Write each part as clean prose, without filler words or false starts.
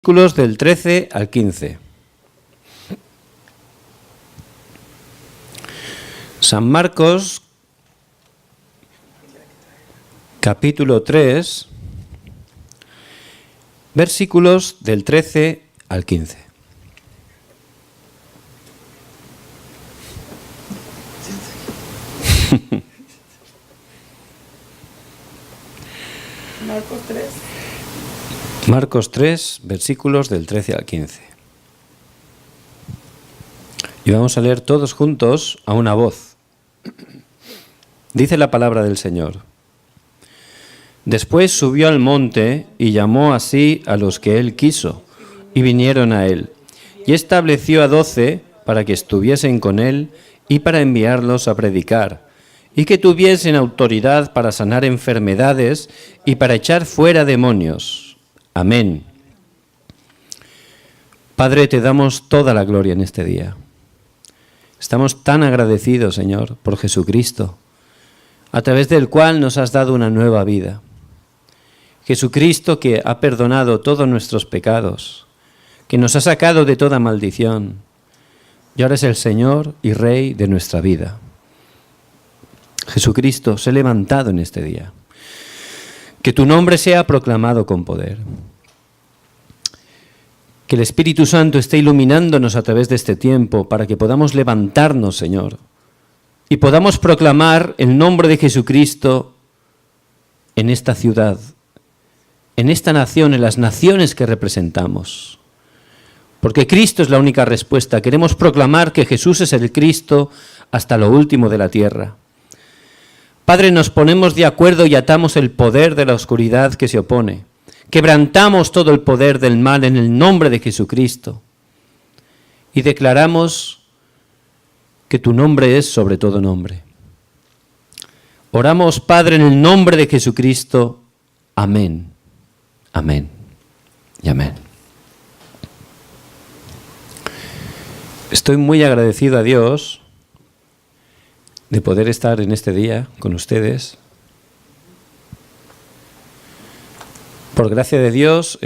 Versículos del 13 al 15. San Marcos, capítulo 3, versículos del 13 al 15. Marcos 3. Marcos 3, versículos del 13 al 15. Y vamos a leer todos juntos a una voz. Dice la palabra del Señor. Después subió al monte y llamó así a los que él quiso, y vinieron a él. Y estableció a 12 para que estuviesen con él y para enviarlos a predicar, y que tuviesen autoridad para sanar enfermedades y para echar fuera demonios. Amén. Padre, te damos toda la gloria en este día. Estamos tan agradecidos, Señor, por Jesucristo, a través del cual nos has dado una nueva vida. Jesucristo que ha perdonado todos nuestros pecados, que nos ha sacado de toda maldición, y ahora es el Señor y Rey de nuestra vida. Jesucristo, sé levantado en este día. Que tu nombre sea proclamado con poder. Que el Espíritu Santo esté iluminándonos a través de este tiempo para que podamos levantarnos, Señor, y podamos proclamar el nombre de Jesucristo en esta ciudad, en esta nación, en las naciones que representamos. Porque Cristo es la única respuesta. Queremos proclamar que Jesús es el Cristo hasta lo último de la tierra. Padre, nos ponemos de acuerdo y atamos el poder de la oscuridad que se opone. Quebrantamos todo el poder del mal en el nombre de Jesucristo. Y declaramos que tu nombre es sobre todo nombre. Oramos, Padre, en el nombre de Jesucristo. Amén. Amén. Y amén. Estoy muy agradecido a Dios de poder estar en este día con ustedes. Por gracia de Dios,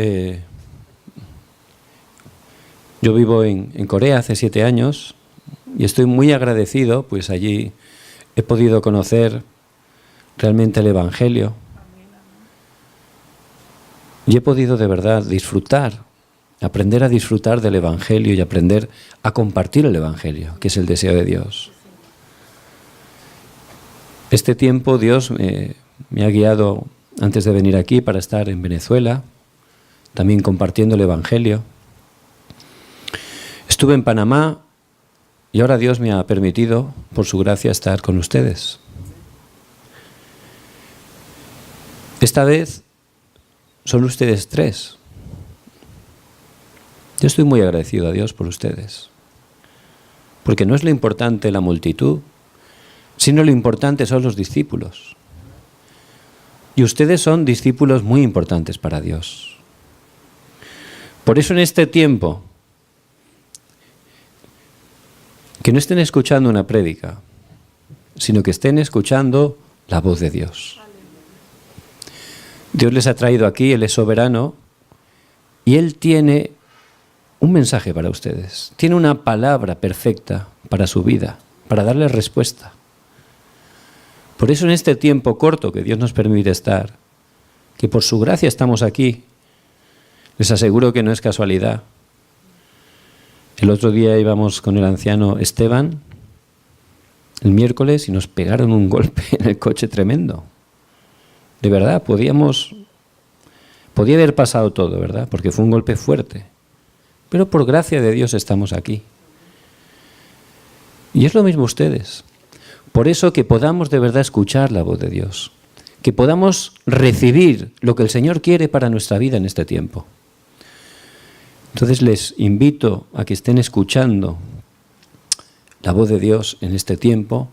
yo vivo en Corea hace 7 años y estoy muy agradecido, pues allí he podido conocer realmente el Evangelio y he podido de verdad disfrutar, aprender a disfrutar del Evangelio y aprender a compartir el Evangelio, que es el deseo de Dios. Este tiempo Dios me ha guiado antes de venir aquí para estar en Venezuela, también compartiendo el Evangelio. Estuve en Panamá y ahora Dios me ha permitido, por su gracia, estar con ustedes. Esta vez son ustedes 3. Yo estoy muy agradecido a Dios por ustedes, porque no es lo importante la multitud, sino lo importante son los discípulos. Y ustedes son discípulos muy importantes para Dios. Por eso en este tiempo, que no estén escuchando una prédica, sino que estén escuchando la voz de Dios. Dios les ha traído aquí, Él es soberano, y Él tiene un mensaje para ustedes. Tiene una palabra perfecta para su vida, para darles respuesta. Por eso en este tiempo corto que Dios nos permite estar, que por su gracia estamos aquí, les aseguro que no es casualidad. El otro día íbamos con el anciano Esteban, el miércoles, y nos pegaron un golpe en el coche tremendo. De verdad, podía haber pasado todo, ¿verdad? Porque fue un golpe fuerte. Pero por gracia de Dios estamos aquí. Y es lo mismo ustedes. Por eso que podamos de verdad escuchar la voz de Dios, que podamos recibir lo que el Señor quiere para nuestra vida en este tiempo. Entonces les invito a que estén escuchando la voz de Dios en este tiempo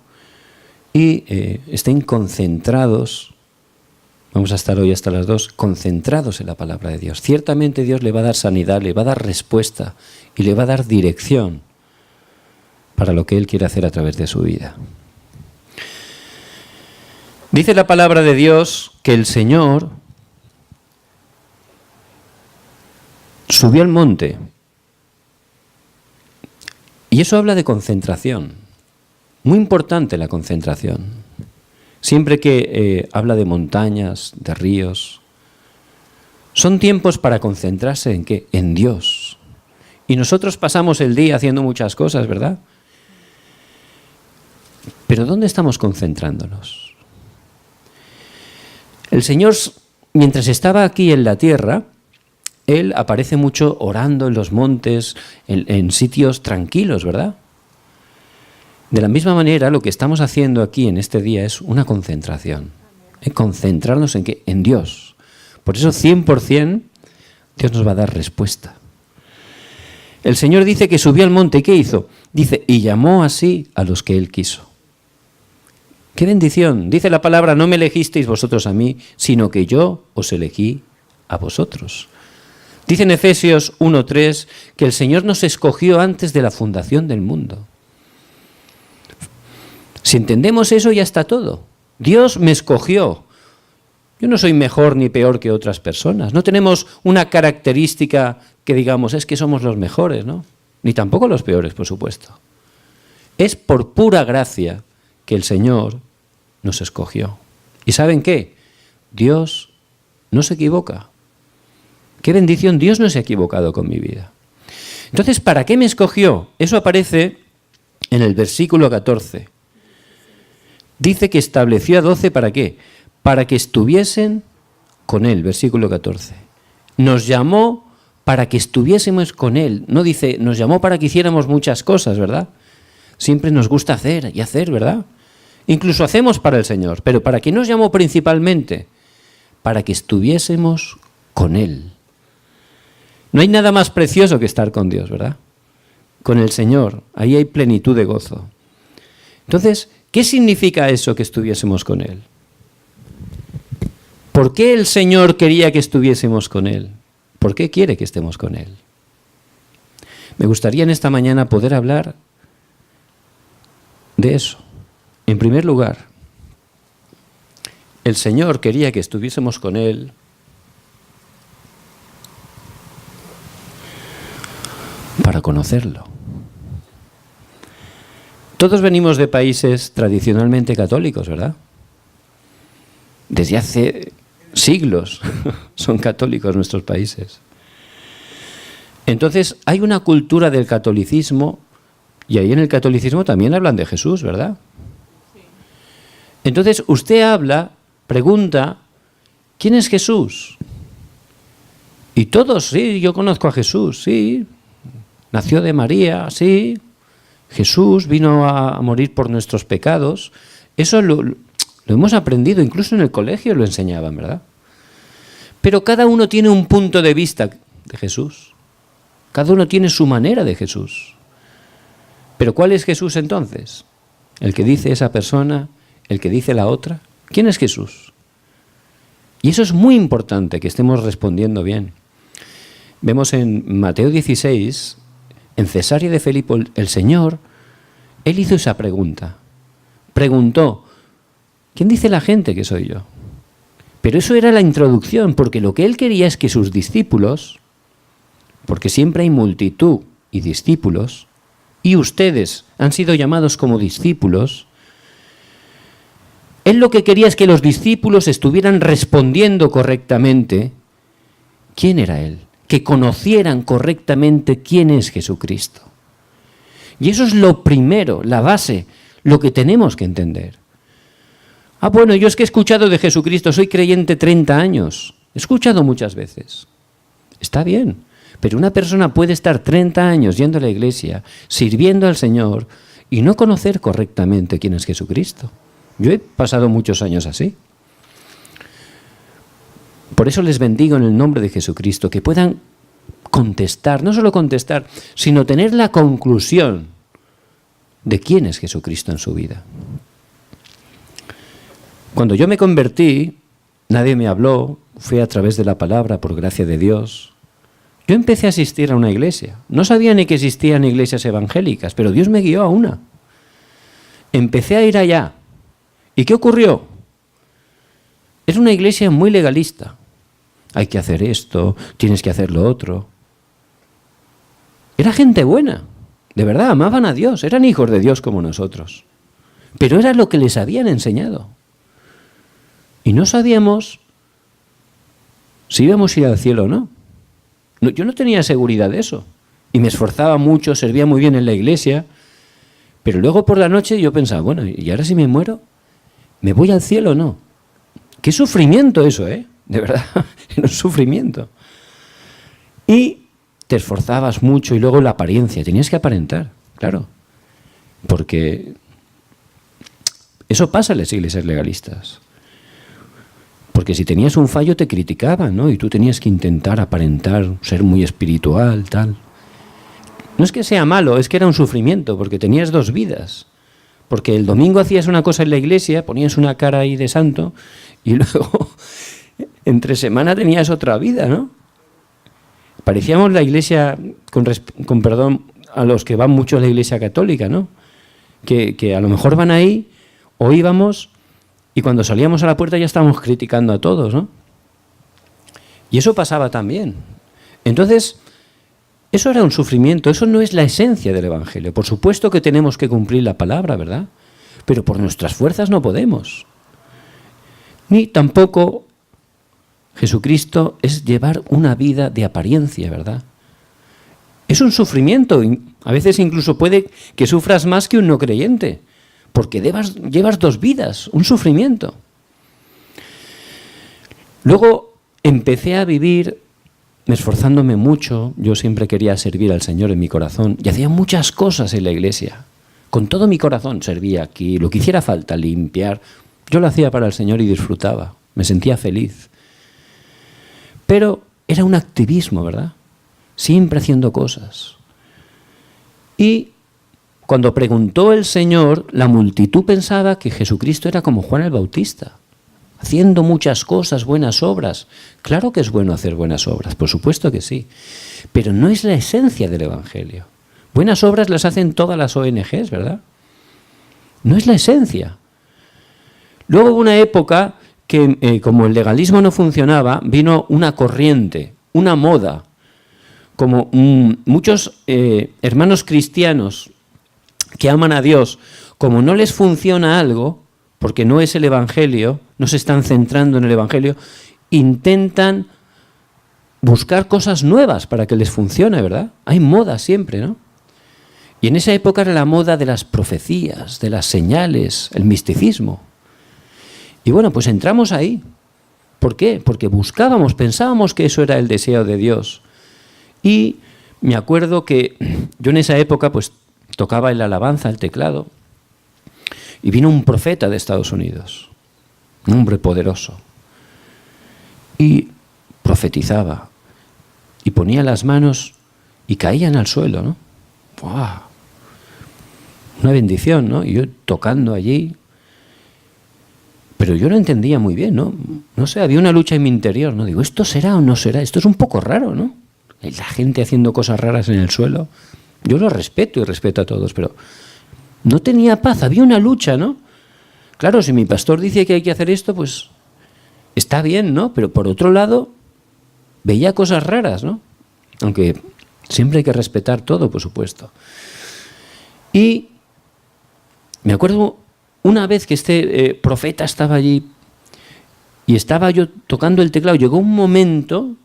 y estén concentrados. Vamos a estar hoy hasta las 2, concentrados en la palabra de Dios. Ciertamente Dios le va a dar sanidad, le va a dar respuesta y le va a dar dirección para lo que Él quiere hacer a través de su vida. Dice la palabra de Dios que el Señor, subió al monte. Y eso habla de concentración. Muy importante la concentración. Siempre que habla de montañas, de ríos, son tiempos para concentrarse ¿en qué? En Dios. Y nosotros pasamos el día haciendo muchas cosas, ¿verdad? Pero ¿dónde estamos concentrándonos? El Señor, mientras estaba aquí en la tierra, Él aparece mucho orando en los montes, en sitios tranquilos, ¿verdad? De la misma manera, lo que estamos haciendo aquí en este día es una concentración. Concentrarnos ¿en qué? En Dios. Por eso 100% Dios nos va a dar respuesta. El Señor dice que subió al monte. ¿Y qué hizo? Dice, y llamó así a los que Él quiso. ¡Qué bendición! Dice la palabra, no me elegisteis vosotros a mí, sino que yo os elegí a vosotros. Dice en Efesios 1:3 que el Señor nos escogió antes de la fundación del mundo. Si entendemos eso, ya está todo. Dios me escogió. Yo no soy mejor ni peor que otras personas. No tenemos una característica que digamos, es que somos los mejores, ¿no? Ni tampoco los peores, por supuesto. Es por pura gracia que el Señor nos escogió. ¿Y saben qué? Dios no se equivoca. ¡Qué bendición! Dios no se ha equivocado con mi vida. Entonces, ¿para qué me escogió? Eso aparece en el versículo 14. Dice que estableció a 12 ¿para qué? Para que estuviesen con Él, versículo 14. Nos llamó para que estuviésemos con Él. No dice, nos llamó para que hiciéramos muchas cosas, ¿verdad? Siempre nos gusta hacer y hacer, ¿verdad? Incluso hacemos para el Señor. Pero ¿para qué nos llamó principalmente? Para que estuviésemos con Él. No hay nada más precioso que estar con Dios, ¿verdad? Con el Señor. Ahí hay plenitud de gozo. Entonces, ¿qué significa eso que estuviésemos con Él? ¿Por qué el Señor quería que estuviésemos con Él? ¿Por qué quiere que estemos con Él? Me gustaría en esta mañana poder hablar de eso. En primer lugar, el Señor quería que estuviésemos con Él para conocerlo. Todos venimos de países tradicionalmente católicos, ¿verdad? Desde hace siglos son católicos nuestros países. Entonces, hay una cultura del catolicismo, y ahí en el catolicismo también hablan de Jesús, ¿verdad? Entonces, usted habla, pregunta, ¿quién es Jesús? Y todos, sí, yo conozco a Jesús, sí. Nació de María, sí. Jesús vino a morir por nuestros pecados. Eso lo hemos aprendido, incluso en el colegio lo enseñaban, ¿verdad? Pero cada uno tiene un punto de vista de Jesús. Cada uno tiene su manera de Jesús. ¿Pero cuál es Jesús entonces? ¿El que dice esa persona? ¿El que dice la otra? ¿Quién es Jesús? Y eso es muy importante, que estemos respondiendo bien. Vemos en Mateo 16, en Cesarea de Filipo, el Señor, Él hizo esa pregunta. Preguntó, ¿quién dice la gente que soy yo? Pero eso era la introducción, porque lo que Él quería es que sus discípulos, porque siempre hay multitud y discípulos, y ustedes han sido llamados como discípulos, Él lo que quería es que los discípulos estuvieran respondiendo correctamente quién era Él, que conocieran correctamente quién es Jesucristo. Y eso es lo primero, la base, lo que tenemos que entender. Ah, bueno, yo es que he escuchado de Jesucristo, soy creyente 30 años, he escuchado muchas veces. Está bien, pero una persona puede estar 30 años yendo a la iglesia, sirviendo al Señor y no conocer correctamente quién es Jesucristo. Yo he pasado muchos años así. Por eso les bendigo en el nombre de Jesucristo, que puedan contestar, no solo contestar, sino tener la conclusión de quién es Jesucristo en su vida. Cuando yo me convertí, nadie me habló, fue a través de la palabra, por gracia de Dios. Yo empecé a asistir a una iglesia. No sabía ni que existían iglesias evangélicas, pero Dios me guió a una. Empecé a ir allá. ¿Y qué ocurrió? Es una iglesia muy legalista. Hay que hacer esto, tienes que hacer lo otro. Era gente buena, de verdad, amaban a Dios, eran hijos de Dios como nosotros. Pero era lo que les habían enseñado. Y no sabíamos si íbamos a ir al cielo o no. Yo no tenía seguridad de eso. Y me esforzaba mucho, servía muy bien en la iglesia. Pero luego por la noche yo pensaba, bueno, ¿y ahora si me muero? ¿Me voy al cielo o no? Qué sufrimiento eso, ¿eh? De verdad, era un sufrimiento. Y te esforzabas mucho y luego la apariencia, tenías que aparentar, claro. Porque eso pasa en las iglesias legalistas. Porque si tenías un fallo te criticaban, ¿no? Y tú tenías que intentar aparentar, ser muy espiritual, tal. No es que sea malo, es que era un sufrimiento, porque tenías dos vidas. Porque el domingo hacías una cosa en la iglesia, ponías una cara ahí de santo, y luego entre semana tenías otra vida, ¿no? Parecíamos la iglesia, con perdón a los que van mucho a la iglesia católica, ¿no? Que a lo mejor van ahí, o íbamos, y cuando salíamos a la puerta ya estábamos criticando a todos, ¿no? Y eso pasaba también. Entonces, eso era un sufrimiento, eso no es la esencia del Evangelio. Por supuesto que tenemos que cumplir la palabra, ¿verdad? Pero por nuestras fuerzas no podemos. Ni tampoco Jesucristo es llevar una vida de apariencia, ¿verdad? Es un sufrimiento, a veces incluso puede que sufras más que un no creyente, porque llevas dos vidas, un sufrimiento. Luego empecé a vivir esforzándome mucho, yo siempre quería servir al Señor en mi corazón y hacía muchas cosas en la iglesia. Con todo mi corazón servía aquí, lo que hiciera falta, limpiar. Yo lo hacía para el Señor y disfrutaba, me sentía feliz. Pero era un activismo, ¿verdad? Siempre haciendo cosas. Y cuando preguntó el Señor, la multitud pensaba que Jesucristo era como Juan el Bautista, haciendo muchas cosas, buenas obras. Claro que es bueno hacer buenas obras, por supuesto que sí, pero no es la esencia del Evangelio. Buenas obras las hacen todas las ONGs, ¿verdad? No es la esencia. Luego hubo una época que, como el legalismo no funcionaba, vino una corriente, una moda, como muchos hermanos cristianos que aman a Dios, como no les funciona algo, porque no es el Evangelio, no se están centrando en el Evangelio, intentan buscar cosas nuevas para que les funcione, ¿verdad? Hay moda siempre, ¿no? Y en esa época era la moda de las profecías, de las señales, el misticismo. Y bueno, pues entramos ahí. ¿Por qué? Porque pensábamos que eso era el deseo de Dios. Y me acuerdo que yo en esa época pues tocaba en la alabanza, el teclado, y vino un profeta de Estados Unidos, un hombre poderoso, y profetizaba, y ponía las manos y caían al suelo, ¿no? ¡Wow! Una bendición, ¿no? Y yo tocando allí, pero yo no entendía muy bien, ¿no? No sé, había una lucha en mi interior, ¿no? Digo, ¿esto será o no será? Esto es un poco raro, ¿no? La gente haciendo cosas raras en el suelo. Yo lo respeto y respeto a todos, pero no tenía paz, había una lucha, ¿no? Claro, si mi pastor dice que hay que hacer esto, pues está bien, ¿no? Pero por otro lado, veía cosas raras, ¿no? Aunque siempre hay que respetar todo, por supuesto. Y me acuerdo una vez que este profeta estaba allí y estaba yo tocando el teclado, llegó un momento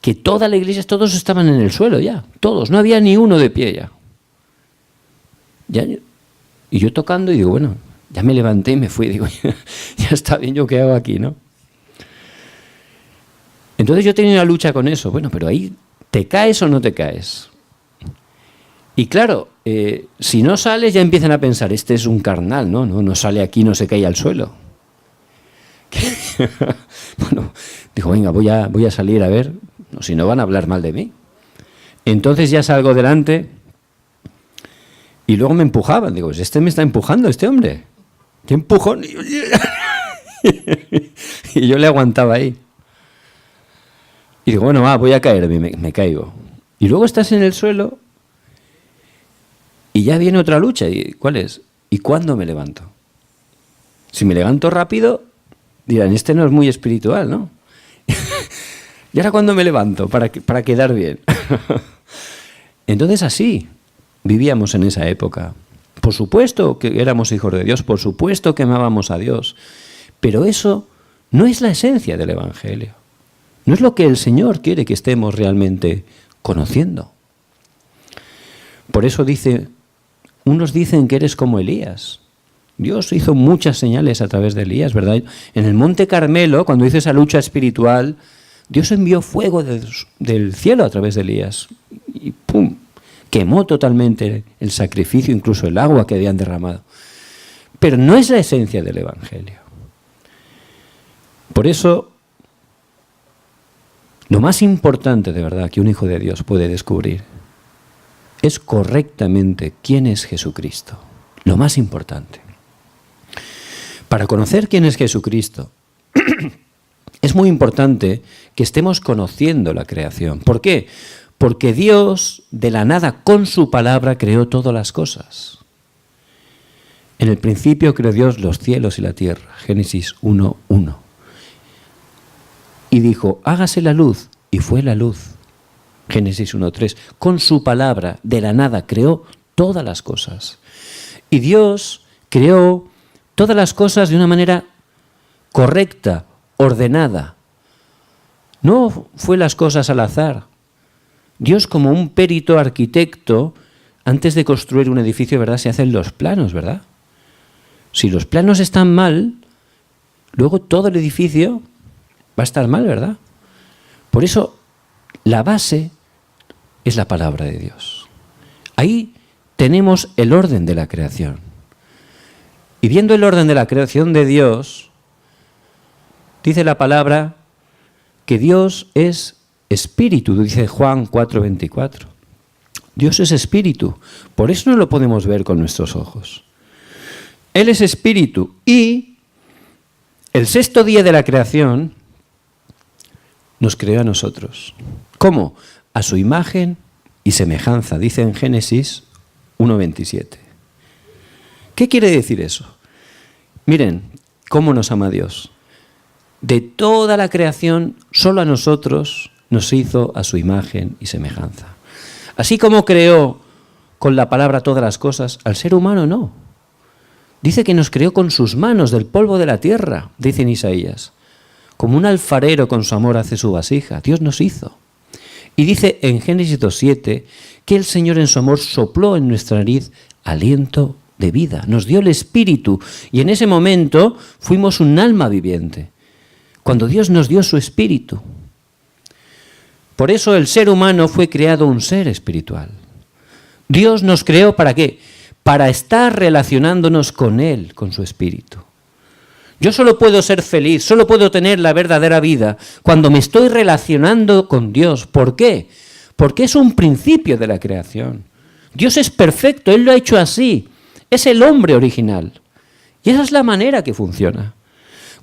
que toda la iglesia, todos estaban en el suelo ya, todos, no había ni uno de pie ya. Y yo tocando y digo, bueno, ya me levanté y me fui, digo, ya está bien, ¿yo qué hago aquí, no? Entonces yo tenía una lucha con eso, bueno, pero ahí, ¿te caes o no te caes? Y claro, si no sales ya empiezan a pensar, este es un carnal, ¿no? No sale aquí, no se cae al suelo. Bueno, digo, venga, voy a salir a ver, si no van a hablar mal de mí. Entonces ya salgo delante y luego me empujaban. Digo, pues este me está empujando, este hombre. ¿Qué empujón? Y yo le aguantaba ahí. Y digo, bueno, voy a caer, me caigo. Y luego estás en el suelo y ya viene otra lucha. ¿Y cuál es? ¿Y cuándo me levanto? Si me levanto rápido, dirán, este no es muy espiritual, ¿no? ¿Y ahora cuándo me levanto? Para quedar bien. Entonces así vivíamos en esa época. Por supuesto que éramos hijos de Dios, por supuesto que amábamos a Dios, pero eso no es la esencia del Evangelio. No es lo que el Señor quiere que estemos realmente conociendo. Por eso unos dicen que eres como Elías. Dios hizo muchas señales a través de Elías, ¿verdad? En el Monte Carmelo, cuando hizo esa lucha espiritual, Dios envió fuego del cielo a través de Elías. Y ¡pum! Quemó totalmente el sacrificio, incluso el agua que habían derramado. Pero no es la esencia del Evangelio. Por eso, lo más importante de verdad que un hijo de Dios puede descubrir es correctamente quién es Jesucristo. Lo más importante. Para conocer quién es Jesucristo, es muy importante que estemos conociendo la creación. ¿Por qué? Porque Dios, de la nada, con su palabra, creó todas las cosas. En el principio creó Dios los cielos y la tierra. Génesis 1:1. Y dijo, hágase la luz, y fue la luz. Génesis 1:3. Con su palabra, de la nada, creó todas las cosas. Y Dios creó todas las cosas de una manera correcta, ordenada. No fue las cosas al azar. Dios, como un perito arquitecto, antes de construir un edificio, ¿verdad?, se hacen los planos, ¿verdad? Si los planos están mal, luego todo el edificio va a estar mal, ¿verdad? Por eso, la base es la palabra de Dios. Ahí tenemos el orden de la creación. Y viendo el orden de la creación de Dios, dice la palabra que Dios es espíritu, dice Juan 4:24. Dios es espíritu, por eso no lo podemos ver con nuestros ojos. Él es espíritu y el sexto día de la creación nos creó a nosotros. ¿Cómo? A su imagen y semejanza, dice en Génesis 1:27. ¿Qué quiere decir eso? Miren, cómo nos ama Dios. De toda la creación, solo a nosotros nos hizo a su imagen y semejanza. Así como creó con la palabra todas las cosas, al ser humano no. Dice que nos creó con sus manos del polvo de la tierra, dice en Isaías. Como un alfarero con su amor hace su vasija, Dios nos hizo. Y dice en Génesis 2:7 que el Señor en su amor sopló en nuestra nariz aliento de vida, nos dio el espíritu y en ese momento fuimos un alma viviente. Cuando Dios nos dio su espíritu. Por eso el ser humano fue creado un ser espiritual. Dios nos creó ¿para qué? Para estar relacionándonos con Él, con su espíritu. Yo solo puedo ser feliz, solo puedo tener la verdadera vida cuando me estoy relacionando con Dios. ¿Por qué? Porque es un principio de la creación. Dios es perfecto, Él lo ha hecho así. Es el hombre original. Y esa es la manera que funciona.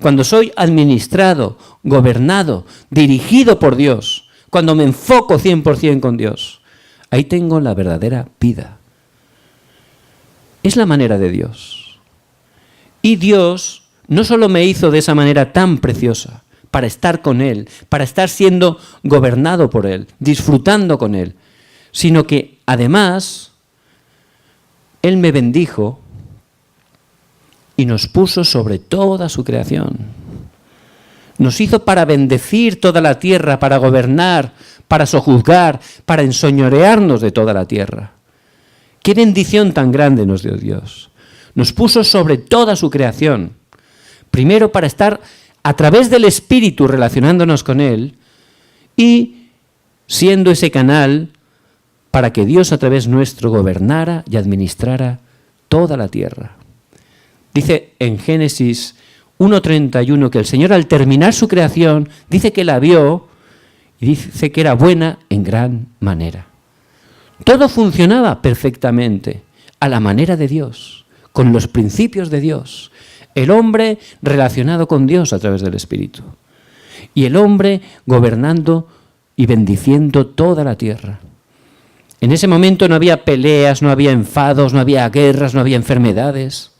Cuando soy administrado, gobernado, dirigido por Dios, cuando me enfoco 100% con Dios, ahí tengo la verdadera vida. Es la manera de Dios. Y Dios no solo me hizo de esa manera tan preciosa, para estar con Él, para estar siendo gobernado por Él, disfrutando con Él, sino que además Él me bendijo y nos puso sobre toda su creación. Nos hizo para bendecir toda la tierra, para gobernar, para sojuzgar, para enseñorearnos de toda la tierra. ¡Qué bendición tan grande nos dio Dios! Nos puso sobre toda su creación. Primero para estar a través del Espíritu relacionándonos con Él y siendo ese canal para que Dios a través nuestro gobernara y administrara toda la tierra. Dice en Génesis 1:31 que el Señor al terminar su creación dice que la vio y dice que era buena en gran manera. Todo funcionaba perfectamente a la manera de Dios, con los principios de Dios. El hombre relacionado con Dios a través del Espíritu. Y el hombre gobernando y bendiciendo toda la tierra. En ese momento no había peleas, no había enfados, no había guerras, no había enfermedades.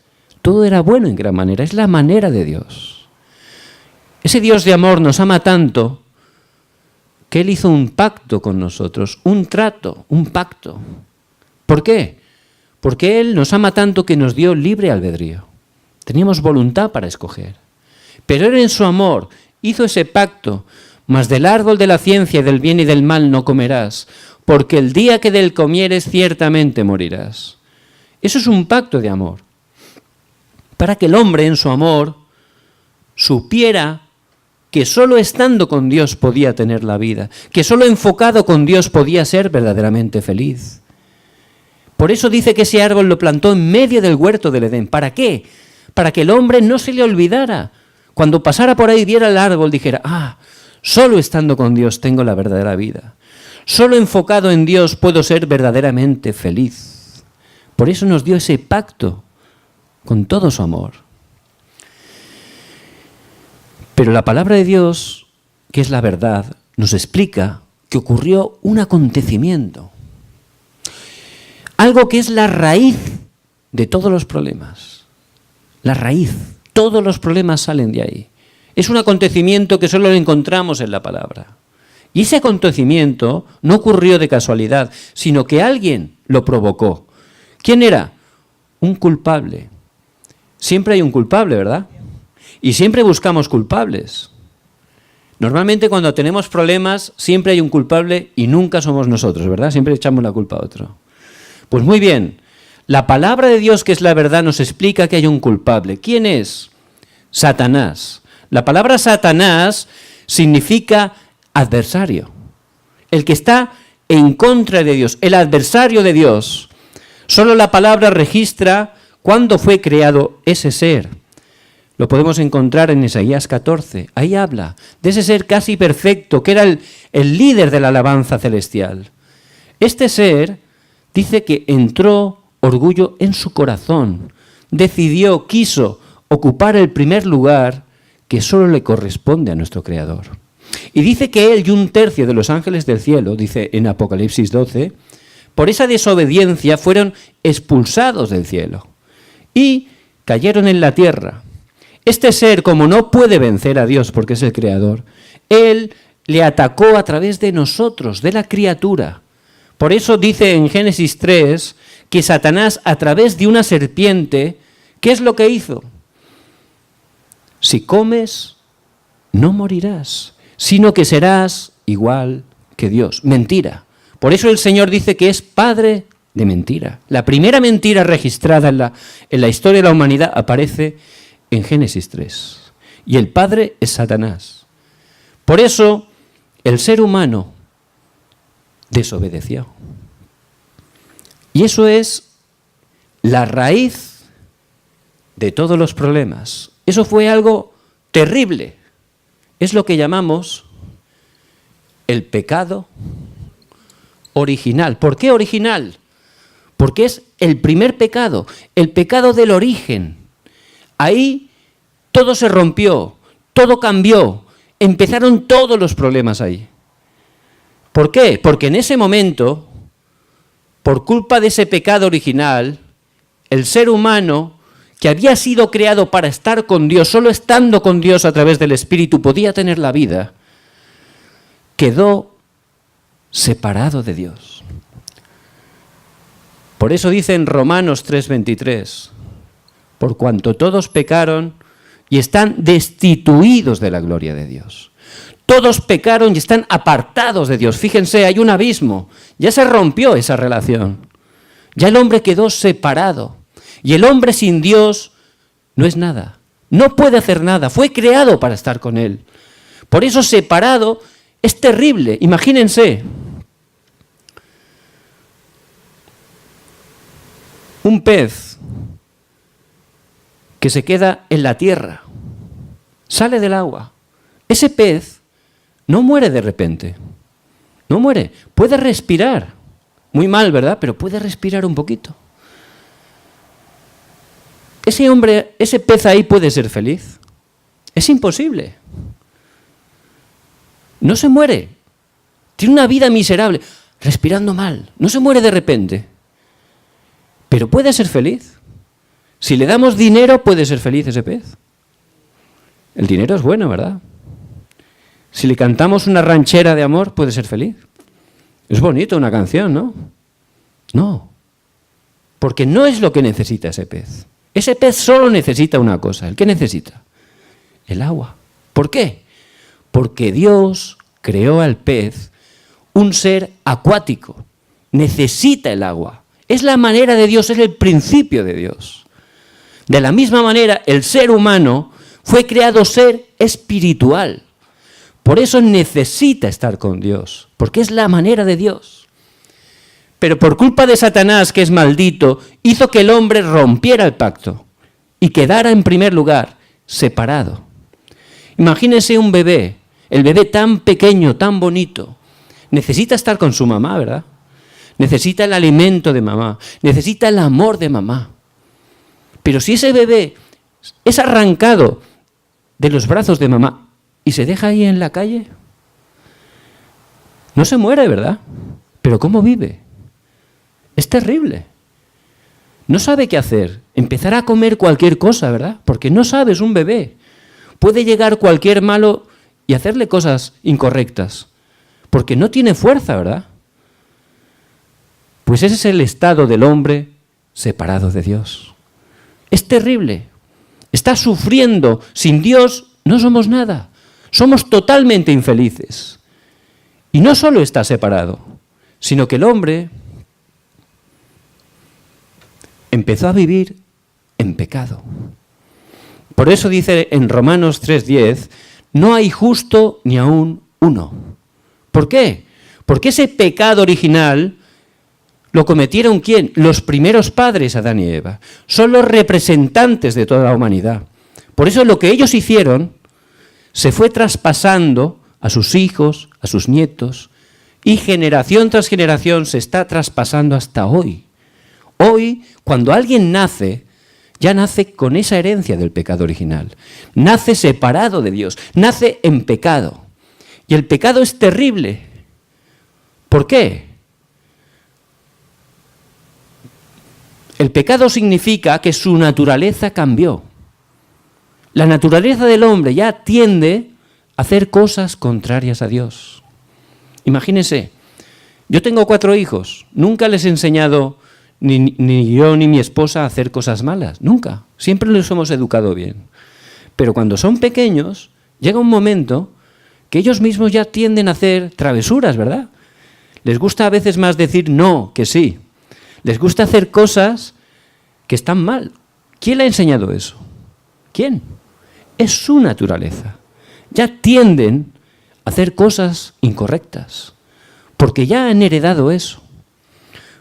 Todo era bueno en gran manera. Es la manera de Dios. Ese Dios de amor nos ama tanto que Él hizo un pacto con nosotros, un trato, un pacto. ¿Por qué? Porque Él nos ama tanto que nos dio libre albedrío. Teníamos voluntad para escoger. Pero Él en su amor hizo ese pacto: mas del árbol de la ciencia y del bien y del mal no comerás, porque el día que del comieres ciertamente morirás. Eso es un pacto de amor, para que el hombre en su amor supiera que solo estando con Dios podía tener la vida, que solo enfocado con Dios podía ser verdaderamente feliz. Por eso dice que ese árbol lo plantó en medio del huerto del Edén. ¿Para qué? Para que el hombre no se le olvidara. Cuando pasara por ahí y viera el árbol, dijera: solo estando con Dios tengo la verdadera vida. Solo enfocado en Dios puedo ser verdaderamente feliz. Por eso nos dio ese pacto con todo su amor. Pero la palabra de Dios, que es la verdad, nos explica que ocurrió un acontecimiento. Algo que es la raíz de todos los problemas. La raíz. Todos los problemas salen de ahí. Es un acontecimiento que solo lo encontramos en la palabra. Y ese acontecimiento no ocurrió de casualidad, sino que alguien lo provocó. ¿Quién era? Un culpable. Siempre hay un culpable, ¿verdad? Y siempre buscamos culpables. Normalmente cuando tenemos problemas siempre hay un culpable y nunca somos nosotros, ¿verdad? Siempre echamos la culpa a otro. Pues muy bien, la palabra de Dios, que es la verdad, nos explica que hay un culpable. ¿Quién es? Satanás. La palabra Satanás significa adversario. El que está en contra de Dios, el adversario de Dios. Solo la palabra registra cuándo fue creado ese ser. Lo podemos encontrar en Isaías 14. Ahí habla de ese ser casi perfecto, que era el líder de la alabanza celestial. Este ser dice que entró orgullo en su corazón. Decidió, quiso ocupar el primer lugar que solo le corresponde a nuestro Creador. Y dice que él y un tercio de los ángeles del cielo, dice en Apocalipsis 12, por esa desobediencia fueron expulsados del cielo y cayeron en la tierra. Este ser, como no puede vencer a Dios porque es el Creador, él le atacó a través de nosotros, de la criatura. Por eso dice en Génesis 3 que Satanás, a través de una serpiente, ¿qué es lo que hizo? Si comes, no morirás, sino que serás igual que Dios. Mentira. Por eso el Señor dice que es padre de mentira. La primera mentira registrada en la historia de la humanidad aparece en Génesis 3. Y el padre es Satanás. Por eso el ser humano desobedeció. Y eso es la raíz de todos los problemas. Eso fue algo terrible. Es lo que llamamos el pecado original. ¿Por qué original? Porque es el primer pecado, el pecado del origen. Ahí todo se rompió, todo cambió, empezaron todos los problemas ahí. ¿Por qué? Porque en ese momento, por culpa de ese pecado original, el ser humano, que había sido creado para estar con Dios, solo estando con Dios a través del Espíritu podía tener la vida, quedó separado de Dios. Por eso dice en Romanos 3:23, por cuanto todos pecaron y están destituidos de la gloria de Dios. Todos pecaron y están apartados de Dios. Fíjense, hay un abismo. Ya se rompió esa relación. Ya el hombre quedó separado. Y el hombre sin Dios no es nada. No puede hacer nada. Fue creado para estar con Él. Por eso separado es terrible. Imagínense. Un pez que se queda en la tierra. Sale del agua. Ese pez no muere de repente. No muere. Puede respirar. Muy mal, ¿verdad? Pero puede respirar un poquito. Ese hombre, ese pez ahí puede ser feliz. Es imposible. No se muere. Tiene una vida miserable, respirando mal. No se muere de repente. Pero puede ser feliz. Si le damos dinero, puede ser feliz ese pez. El dinero es bueno, ¿verdad? Si le cantamos una ranchera de amor, puede ser feliz. Es bonito una canción, ¿no? No, porque no es lo que necesita ese pez. Ese pez solo necesita una cosa. ¿El qué necesita? El agua. ¿Por qué? Porque Dios creó al pez un ser acuático. Necesita el agua. Es la manera de Dios, es el principio de Dios. De la misma manera, el ser humano fue creado ser espiritual. Por eso necesita estar con Dios, porque es la manera de Dios. Pero por culpa de Satanás, que es maldito, hizo que el hombre rompiera el pacto y quedara en primer lugar separado. Imagínense un bebé, el bebé tan pequeño, tan bonito, necesita estar con su mamá, ¿verdad? Necesita el alimento de mamá, necesita el amor de mamá. Pero si ese bebé es arrancado de los brazos de mamá y se deja ahí en la calle, no se muere, ¿verdad? Pero ¿cómo vive? Es terrible. No sabe qué hacer. Empezará a comer cualquier cosa, ¿verdad? Porque no sabe, es un bebé. Puede llegar cualquier malo y hacerle cosas incorrectas. Porque no tiene fuerza, ¿verdad? Pues ese es el estado del hombre separado de Dios. Es terrible. Está sufriendo. Sin Dios no somos nada. Somos totalmente infelices. Y no solo está separado, sino que el hombre empezó a vivir en pecado. Por eso dice en Romanos 3:10, no hay justo ni aún uno. ¿Por qué? Porque ese pecado original lo cometieron ¿quién? Los primeros padres, Adán y Eva. Son los representantes de toda la humanidad. Por eso lo que ellos hicieron se fue traspasando a sus hijos, a sus nietos, y generación tras generación se está traspasando hasta hoy. Hoy, cuando alguien nace, ya nace con esa herencia del pecado original. Nace separado de Dios, nace en pecado. Y el pecado es terrible. ¿Por qué? El pecado significa que su naturaleza cambió. La naturaleza del hombre ya tiende a hacer cosas contrarias a Dios. Imagínense, yo tengo 4 hijos, nunca les he enseñado ni yo ni mi esposa a hacer cosas malas, nunca. Siempre los hemos educado bien. Pero cuando son pequeños, llega un momento que ellos mismos ya tienden a hacer travesuras, ¿verdad? Les gusta a veces más decir no que sí. Les gusta hacer cosas que están mal. ¿Quién le ha enseñado eso? ¿Quién? Es su naturaleza. Ya tienden a hacer cosas incorrectas, porque ya han heredado eso.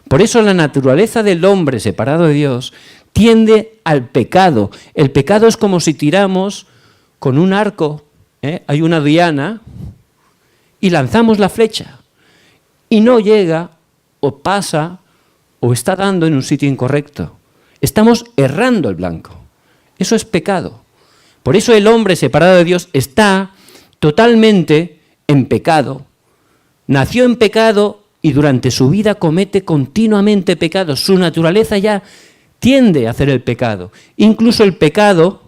Por eso la naturaleza del hombre separado de Dios tiende al pecado. El pecado es como si tiramos con un arco, hay una diana, y lanzamos la flecha. Y no llega, o pasa, o está dando en un sitio incorrecto. Estamos errando el blanco. Eso es pecado. Por eso el hombre separado de Dios está totalmente en pecado. Nació en pecado y durante su vida comete continuamente pecados. Su naturaleza ya tiende a hacer el pecado. Incluso el pecado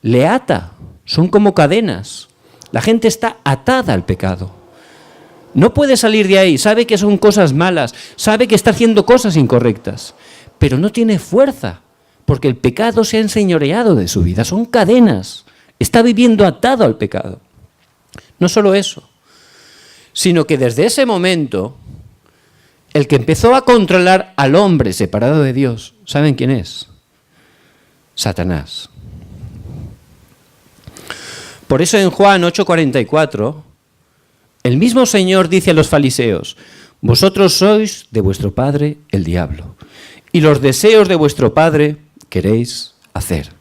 le ata. Son como cadenas. La gente está atada al pecado. No puede salir de ahí. Sabe que son cosas malas. Sabe que está haciendo cosas incorrectas. Pero no tiene fuerza. Porque el pecado se ha enseñoreado de su vida. Son cadenas. Está viviendo atado al pecado. No solo eso, sino que desde ese momento, el que empezó a controlar al hombre separado de Dios, ¿saben quién es? Satanás. Por eso en Juan 8:44, el mismo Señor dice a los fariseos, vosotros sois de vuestro padre el diablo, y los deseos de vuestro padre queréis hacer.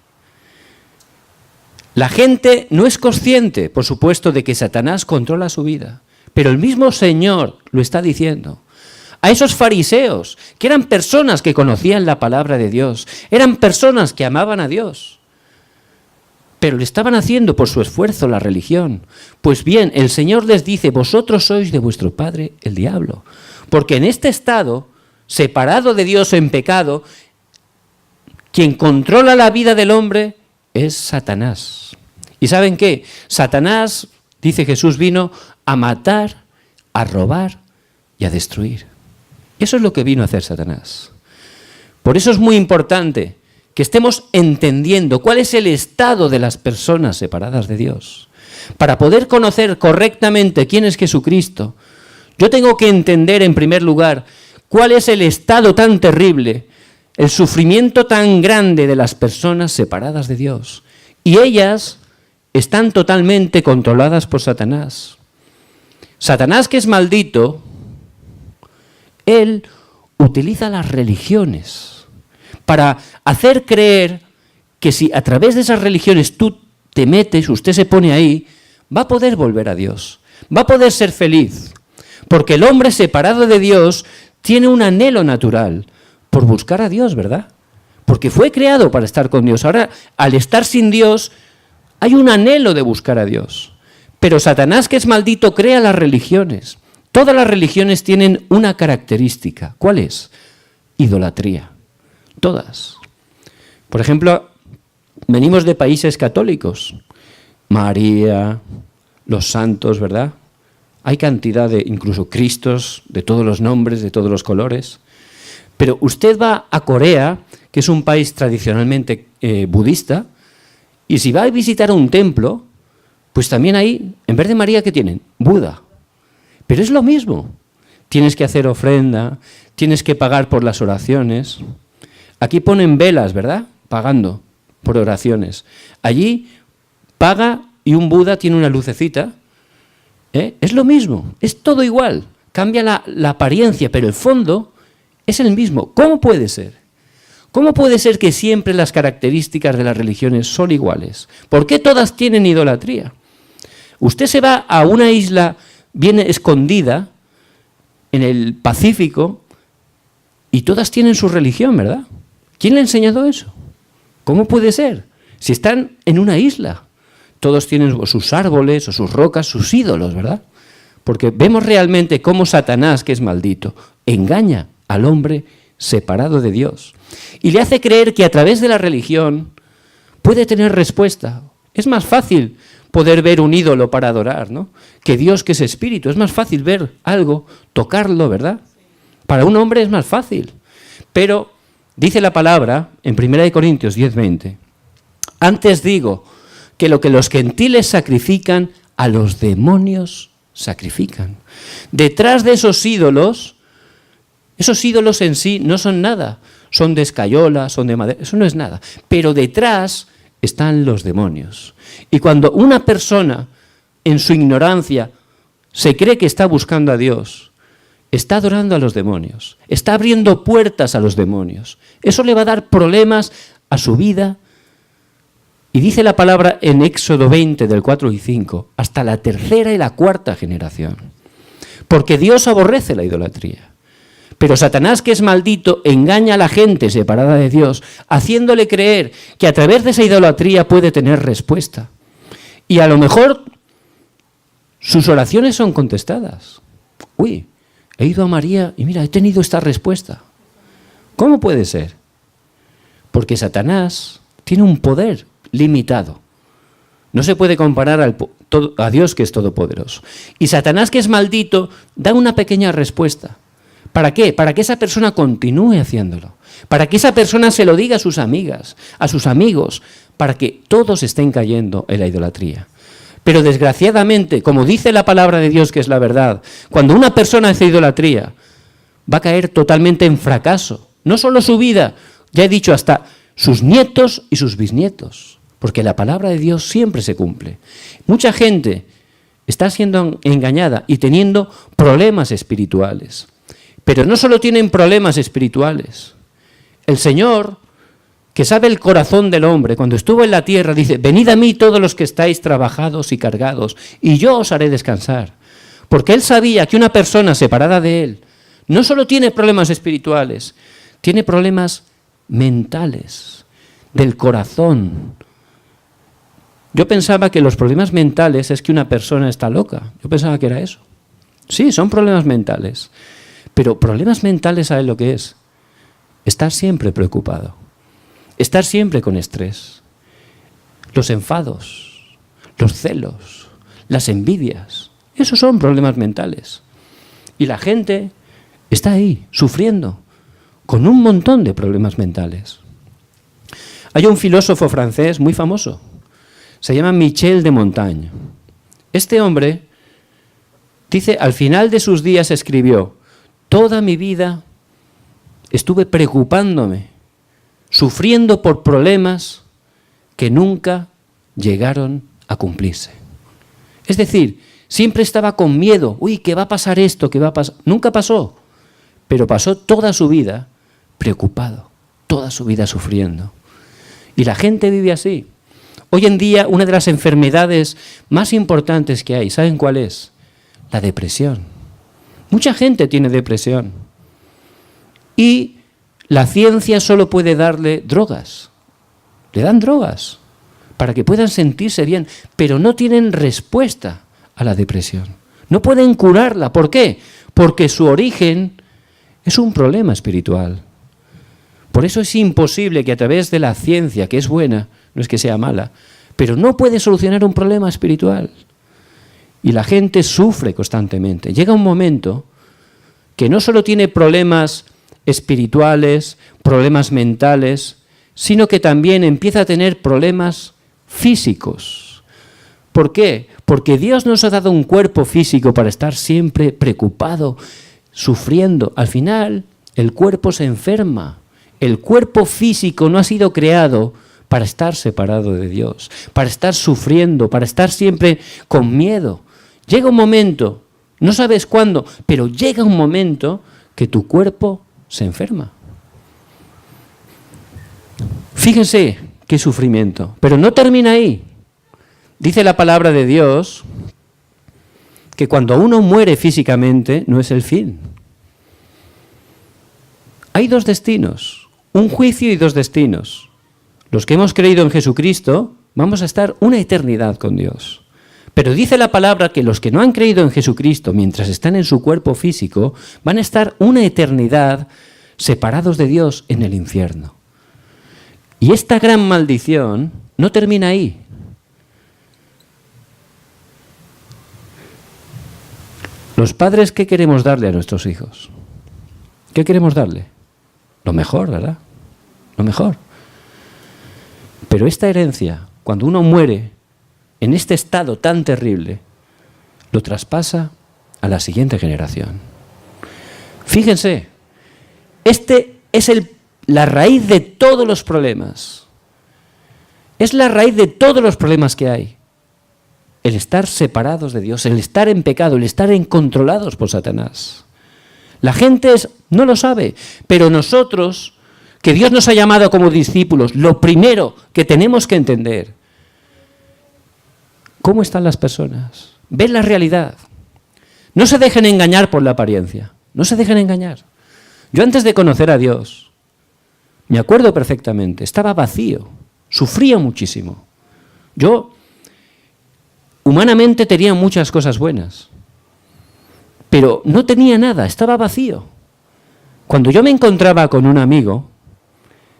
La gente no es consciente, por supuesto, de que Satanás controla su vida, pero el mismo Señor lo está diciendo. A esos fariseos, que eran personas que conocían la palabra de Dios, eran personas que amaban a Dios, pero le estaban haciendo por su esfuerzo la religión. Pues bien, el Señor les dice, vosotros sois de vuestro padre el diablo, porque en este estado, separado de Dios en pecado, quien controla la vida del hombre es Satanás. ¿Y saben qué? Satanás Dice Jesús vino a matar, a robar y a destruir. Eso es lo que vino a hacer Satanás. Por eso es muy importante que estemos entendiendo cuál es el estado de las personas separadas de Dios. Para poder conocer correctamente quién es Jesucristo, yo tengo que entender en primer lugar cuál es el estado tan terrible, el sufrimiento tan grande de las personas separadas de Dios. Y ellas están totalmente controladas por Satanás. Satanás, que es maldito, él utiliza las religiones para hacer creer que si a través de esas religiones tú te metes, usted se pone ahí, va a poder volver a Dios, va a poder ser feliz. Porque el hombre separado de Dios tiene un anhelo natural por buscar a Dios, ¿verdad? Porque fue creado para estar con Dios. Ahora, al estar sin Dios, hay un anhelo de buscar a Dios. Pero Satanás, que es maldito, crea las religiones. Todas las religiones tienen una característica. ¿Cuál es? Idolatría. Todas. Por ejemplo, venimos de países católicos. María, los santos, ¿verdad? Hay cantidad de, incluso Cristos, de todos los nombres, de todos los colores. Pero usted va a Corea, que es un país tradicionalmente budista, y si va a visitar un templo, pues también ahí, en vez de María, ¿qué tienen? Buda. Pero es lo mismo. Tienes que hacer ofrenda, tienes que pagar por las oraciones. Aquí ponen velas, ¿verdad? Pagando por oraciones. Allí paga y un Buda tiene una lucecita. Es lo mismo, es todo igual. Cambia la apariencia, pero el fondo es el mismo. ¿Cómo puede ser? ¿Cómo puede ser que siempre las características de las religiones son iguales? ¿Por qué todas tienen idolatría? Usted se va a una isla bien escondida en el Pacífico y todas tienen su religión, ¿verdad? ¿Quién le ha enseñado eso? ¿Cómo puede ser? Si están en una isla, todos tienen o sus árboles o sus rocas, sus ídolos, ¿verdad? Porque vemos realmente cómo Satanás, que es maldito, engaña al hombre separado de Dios y le hace creer que a través de la religión puede tener respuesta. Es más fácil poder ver un ídolo para adorar, ¿no? Que Dios, que es espíritu. Es más fácil ver algo, tocarlo, ¿verdad? Para un hombre es más fácil. Pero dice la palabra en 1 Corintios 10:20, antes digo que lo que los gentiles sacrifican, a los demonios sacrifican. Detrás de esos ídolos en sí no son nada. Son de escayola, son de madera, eso no es nada. Pero detrás están los demonios. Y cuando una persona, en su ignorancia, se cree que está buscando a Dios, está adorando a los demonios, está abriendo puertas a los demonios. Eso le va a dar problemas a su vida. Y dice la palabra en Éxodo 20, del 4 y 5, hasta la tercera y la cuarta generación. Porque Dios aborrece la idolatría. Pero Satanás, que es maldito, engaña a la gente separada de Dios, haciéndole creer que a través de esa idolatría puede tener respuesta. Y a lo mejor sus oraciones son contestadas. Uy, he ido a María y mira, he tenido esta respuesta. ¿Cómo puede ser? Porque Satanás tiene un poder limitado. No se puede comparar a Dios, que es todopoderoso. Y Satanás, que es maldito, da una pequeña respuesta. ¿Para qué? Para que esa persona continúe haciéndolo. Para que esa persona se lo diga a sus amigas, a sus amigos, para que todos estén cayendo en la idolatría. Pero desgraciadamente, como dice la palabra de Dios, que es la verdad, cuando una persona hace idolatría, va a caer totalmente en fracaso. No solo su vida, ya he dicho, hasta sus nietos y sus bisnietos. Porque la palabra de Dios siempre se cumple. Mucha gente está siendo engañada y teniendo problemas espirituales. Pero no solo tienen problemas espirituales. El Señor, que sabe el corazón del hombre, cuando estuvo en la tierra, dice, venid a mí todos los que estáis trabajados y cargados, y yo os haré descansar. Porque Él sabía que una persona separada de Él no solo tiene problemas espirituales, tiene problemas mentales, del corazón. Yo pensaba que los problemas mentales es que una persona está loca. Yo pensaba que era eso. Sí, son problemas mentales. Pero problemas mentales, ¿sabes lo que es? Estar siempre preocupado, estar siempre con estrés, los enfados, los celos, las envidias. Esos son problemas mentales. Y la gente está ahí, sufriendo, con un montón de problemas mentales. Hay un filósofo francés muy famoso, se llama Michel de Montaigne. Este hombre dice, al final de sus días escribió, toda mi vida estuve preocupándome, sufriendo por problemas que nunca llegaron a cumplirse. Es decir, siempre estaba con miedo, uy, ¿qué va a pasar esto? ¿Qué va a pasar? Nunca pasó, pero pasó toda su vida preocupado, toda su vida sufriendo. Y la gente vive así. Hoy en día, una de las enfermedades más importantes que hay, ¿saben cuál es? La depresión. Mucha gente tiene depresión. Y la ciencia solo puede darle drogas. Le dan drogas para que puedan sentirse bien, pero no tienen respuesta a la depresión. No pueden curarla. ¿Por qué? Porque su origen es un problema espiritual. Por eso es imposible que a través de la ciencia, que es buena, no es que sea mala, pero no puede solucionar un problema espiritual. Y la gente sufre constantemente. Llega un momento que no solo tiene problemas espirituales, problemas mentales, sino que también empieza a tener problemas físicos. ¿Por qué? Porque Dios nos ha dado un cuerpo físico para estar siempre preocupado, sufriendo. Al final, el cuerpo se enferma. El cuerpo físico no ha sido creado para estar separado de Dios, para estar sufriendo, para estar siempre con miedo. Llega un momento, no sabes cuándo, pero llega un momento que tu cuerpo se enferma. Fíjense qué sufrimiento, pero no termina ahí. Dice la palabra de Dios que cuando uno muere físicamente no es el fin. Hay dos destinos. Un juicio y dos destinos. Los que hemos creído en Jesucristo vamos a estar una eternidad con Dios. Pero dice la palabra que los que no han creído en Jesucristo mientras están en su cuerpo físico van a estar una eternidad separados de Dios en el infierno. Y esta gran maldición no termina ahí. Los padres, ¿qué queremos darle a nuestros hijos? ¿Qué queremos darle? Lo mejor, ¿verdad? Lo mejor. Pero esta herencia, cuando uno muere en este estado tan terrible, lo traspasa a la siguiente generación. Fíjense, este es la raíz de todos los problemas. Es la raíz de todos los problemas que hay. El estar separados de Dios, el estar en pecado, el estar controlados por Satanás. La gente no lo sabe, pero nosotros, que Dios nos ha llamado como discípulos, lo primero que tenemos que entender, ¿cómo están las personas? Ven la realidad. No se dejen engañar por la apariencia, no se dejen engañar. Yo antes de conocer a Dios, me acuerdo perfectamente, estaba vacío, sufría muchísimo. Yo, humanamente, tenía muchas cosas buenas, pero no tenía nada, estaba vacío. Cuando yo me encontraba con un amigo,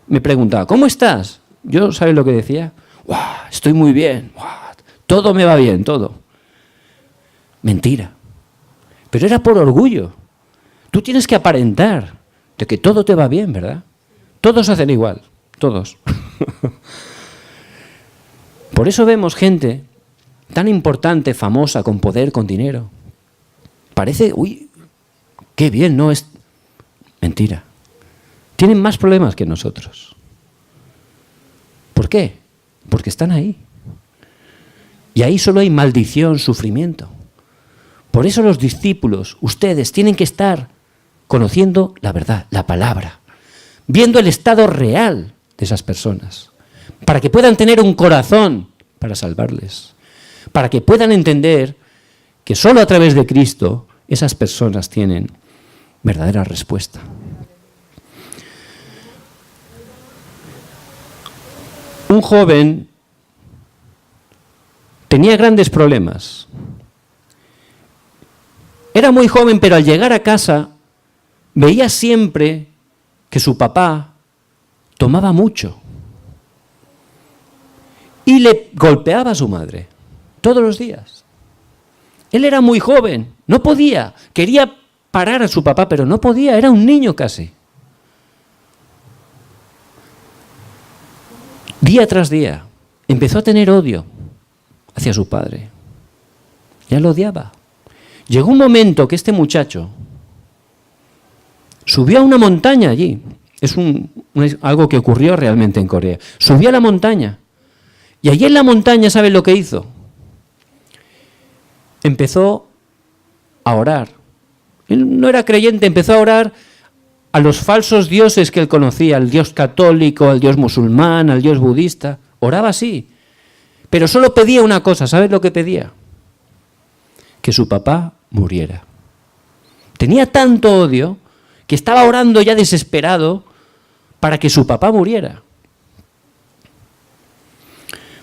me preguntaba, ¿cómo estás? Yo, ¿sabes lo que decía? ¡Wow! Estoy muy bien, ¡wow! Todo me va bien, todo. Mentira. Pero era por orgullo. Tú tienes que aparentar de que todo te va bien, ¿verdad? Todos hacen igual, todos. Por eso vemos gente tan importante, famosa, con poder, con dinero. Parece, uy, qué bien, ¿no? Es mentira. Tienen más problemas que nosotros. ¿Por qué? Porque están ahí. Y ahí solo hay maldición, sufrimiento. Por eso los discípulos, ustedes, tienen que estar conociendo la verdad, la palabra, viendo el estado real de esas personas, para que puedan tener un corazón para salvarles, para que puedan entender que solo a través de Cristo esas personas tienen verdadera respuesta. Un joven tenía grandes problemas. Era muy joven, pero al llegar a casa veía siempre que su papá tomaba mucho y le golpeaba a su madre todos los días. Él era muy joven, no podía, quería parar a su papá, pero no podía, era un niño casi. Día tras día empezó a tener odio hacia su padre. Ya lo odiaba. Llegó un momento que este muchacho subió a una montaña allí. Es algo que ocurrió realmente en Corea. Subió a la montaña. Y allí en la montaña, ¿saben lo que hizo? Empezó a orar. Él no era creyente, empezó a orar a los falsos dioses que él conocía, al dios católico, al dios musulmán, al dios budista. Oraba así. Pero solo pedía una cosa, ¿sabes lo que pedía? Que su papá muriera. Tenía tanto odio que estaba orando ya desesperado para que su papá muriera.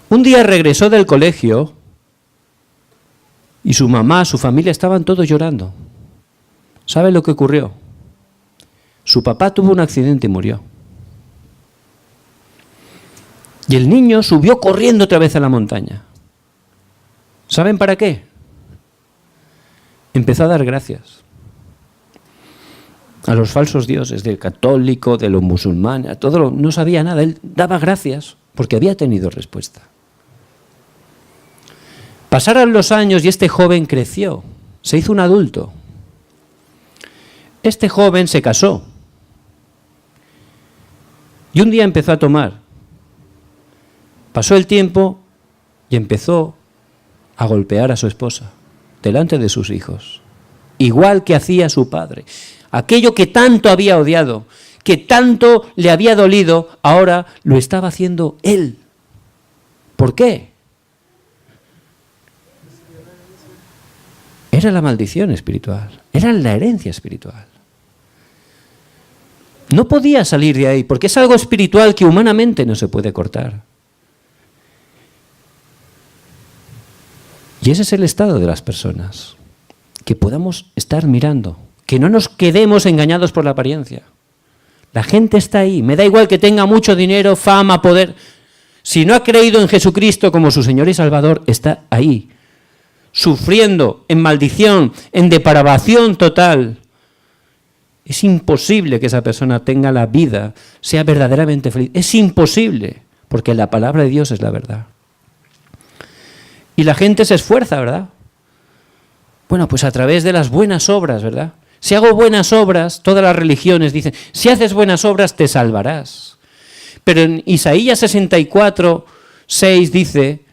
Un día regresó del colegio y su mamá, su familia estaban todos llorando. ¿Sabe lo que ocurrió? Su papá tuvo un accidente y murió. Y el niño subió corriendo otra vez a la montaña. ¿Saben para qué? Empezó a dar gracias a los falsos dioses, del católico, de los musulmanes, a todo no sabía nada. Él daba gracias porque había tenido respuesta. Pasaron los años y este joven creció, se hizo un adulto. Este joven se casó y un día empezó a tomar. Pasó el tiempo y empezó a golpear a su esposa delante de sus hijos, igual que hacía su padre. Aquello que tanto había odiado, que tanto le había dolido, ahora lo estaba haciendo él. ¿Por qué? Era la maldición espiritual, era la herencia espiritual. No podía salir de ahí, porque es algo espiritual que humanamente no se puede cortar. Y ese es el estado de las personas, que podamos estar mirando, que no nos quedemos engañados por la apariencia. La gente está ahí, me da igual que tenga mucho dinero, fama, poder. Si no ha creído en Jesucristo como su Señor y Salvador, está ahí, sufriendo, en maldición, en depravación total. Es imposible que esa persona tenga la vida, sea verdaderamente feliz. Es imposible, porque la palabra de Dios es la verdad. Y la gente se esfuerza, ¿verdad? Bueno, pues a través de las buenas obras, ¿verdad? Si hago buenas obras, todas las religiones dicen, si haces buenas obras te salvarás. Pero en Isaías 64, 6 dice,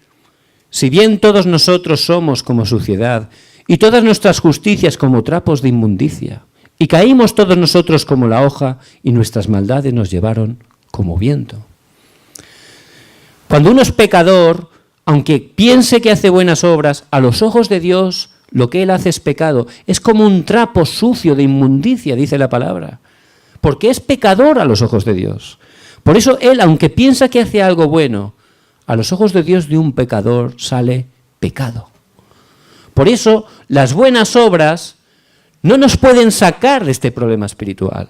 si bien todos nosotros somos como suciedad, y todas nuestras justicias como trapos de inmundicia, y caímos todos nosotros como la hoja, y nuestras maldades nos llevaron como viento. Cuando uno es pecador, aunque piense que hace buenas obras, a los ojos de Dios lo que él hace es pecado. Es como un trapo sucio de inmundicia, dice la palabra. Porque es pecador a los ojos de Dios. Por eso él, aunque piensa que hace algo bueno, a los ojos de Dios de un pecador sale pecado. Por eso las buenas obras no nos pueden sacar de este problema espiritual.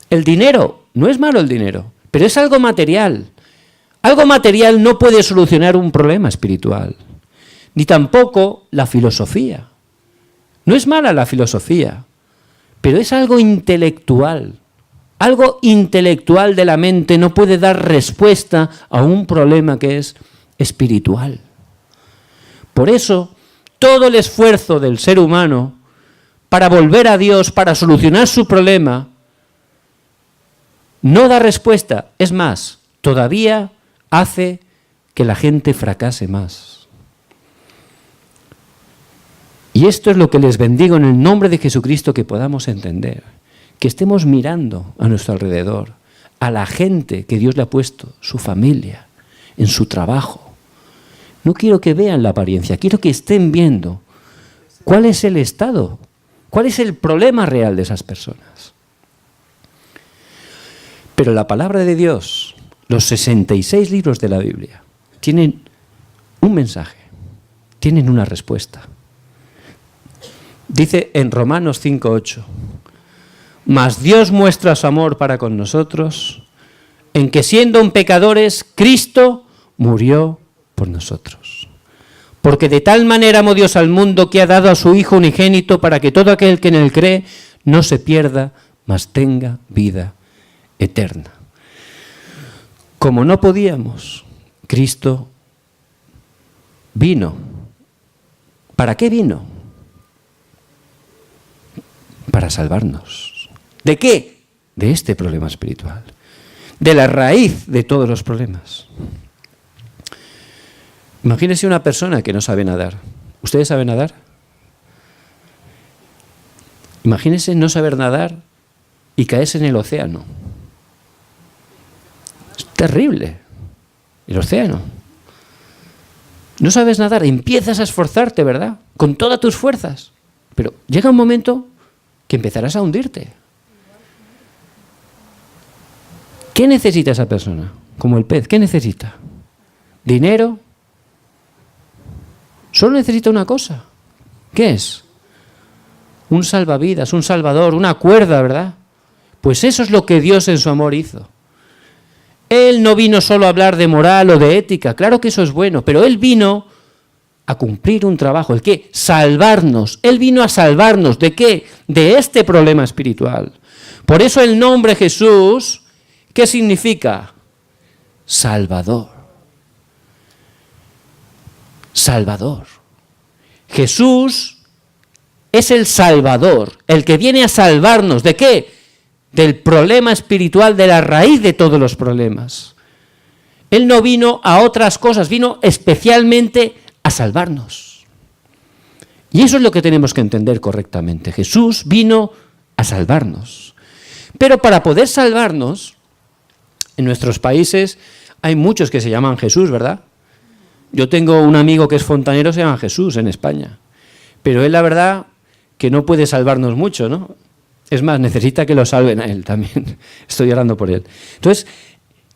El dinero, no es malo el dinero, pero es algo material. Algo material no puede solucionar un problema espiritual, ni tampoco la filosofía. No es mala la filosofía, pero es algo intelectual. Algo intelectual de la mente no puede dar respuesta a un problema que es espiritual. Por eso, todo el esfuerzo del ser humano para volver a Dios, para solucionar su problema, no da respuesta. Es más, todavía hace que la gente fracase más. Y esto es lo que les bendigo en el nombre de Jesucristo, que podamos entender, que estemos mirando a nuestro alrededor, a la gente que Dios le ha puesto, su familia, en su trabajo. No quiero que vean la apariencia, quiero que estén viendo cuál es el estado, cuál es el problema real de esas personas. Pero la palabra de Dios, los 66 libros de la Biblia, tienen un mensaje, tienen una respuesta. Dice en Romanos 5:8, mas Dios muestra su amor para con nosotros, en que siendo pecadores, Cristo murió por nosotros. Porque de tal manera amó Dios al mundo que ha dado a su Hijo unigénito para que todo aquel que en él cree no se pierda, mas tenga vida eterna. Como no podíamos, Cristo vino. ¿Para qué vino? Para salvarnos. ¿De qué? De este problema espiritual. De la raíz de todos los problemas. Imagínese una persona que no sabe nadar. ¿Ustedes saben nadar? Imagínese no saber nadar y caerse en el océano. Es terrible. El océano. No sabes nadar, empiezas a esforzarte, ¿verdad? Con todas tus fuerzas. Pero llega un momento que empezarás a hundirte. ¿Qué necesita esa persona? Como el pez, ¿qué necesita? ¿Dinero? Solo necesita una cosa. ¿Qué es? Un salvavidas, un salvador, una cuerda, ¿verdad? Pues eso es lo que Dios en su amor hizo. Él no vino solo a hablar de moral o de ética, claro que eso es bueno, pero Él vino a cumplir un trabajo. ¿El qué? Salvarnos. Él vino a salvarnos. ¿De qué? De este problema espiritual. Por eso el nombre Jesús, ¿qué significa? Salvador. Salvador. Jesús es el Salvador, el que viene a salvarnos. ¿De qué? Del problema espiritual, de la raíz de todos los problemas. Él no vino a otras cosas, vino especialmente a salvarnos. Y eso es lo que tenemos que entender correctamente. Jesús vino a salvarnos. Pero para poder salvarnos, en nuestros países hay muchos que se llaman Jesús, ¿verdad? Yo tengo un amigo que es fontanero, se llama Jesús en España. Pero él, la verdad, que no puede salvarnos mucho, ¿no? Es más, necesita que lo salven a él también. Estoy orando por él. Entonces,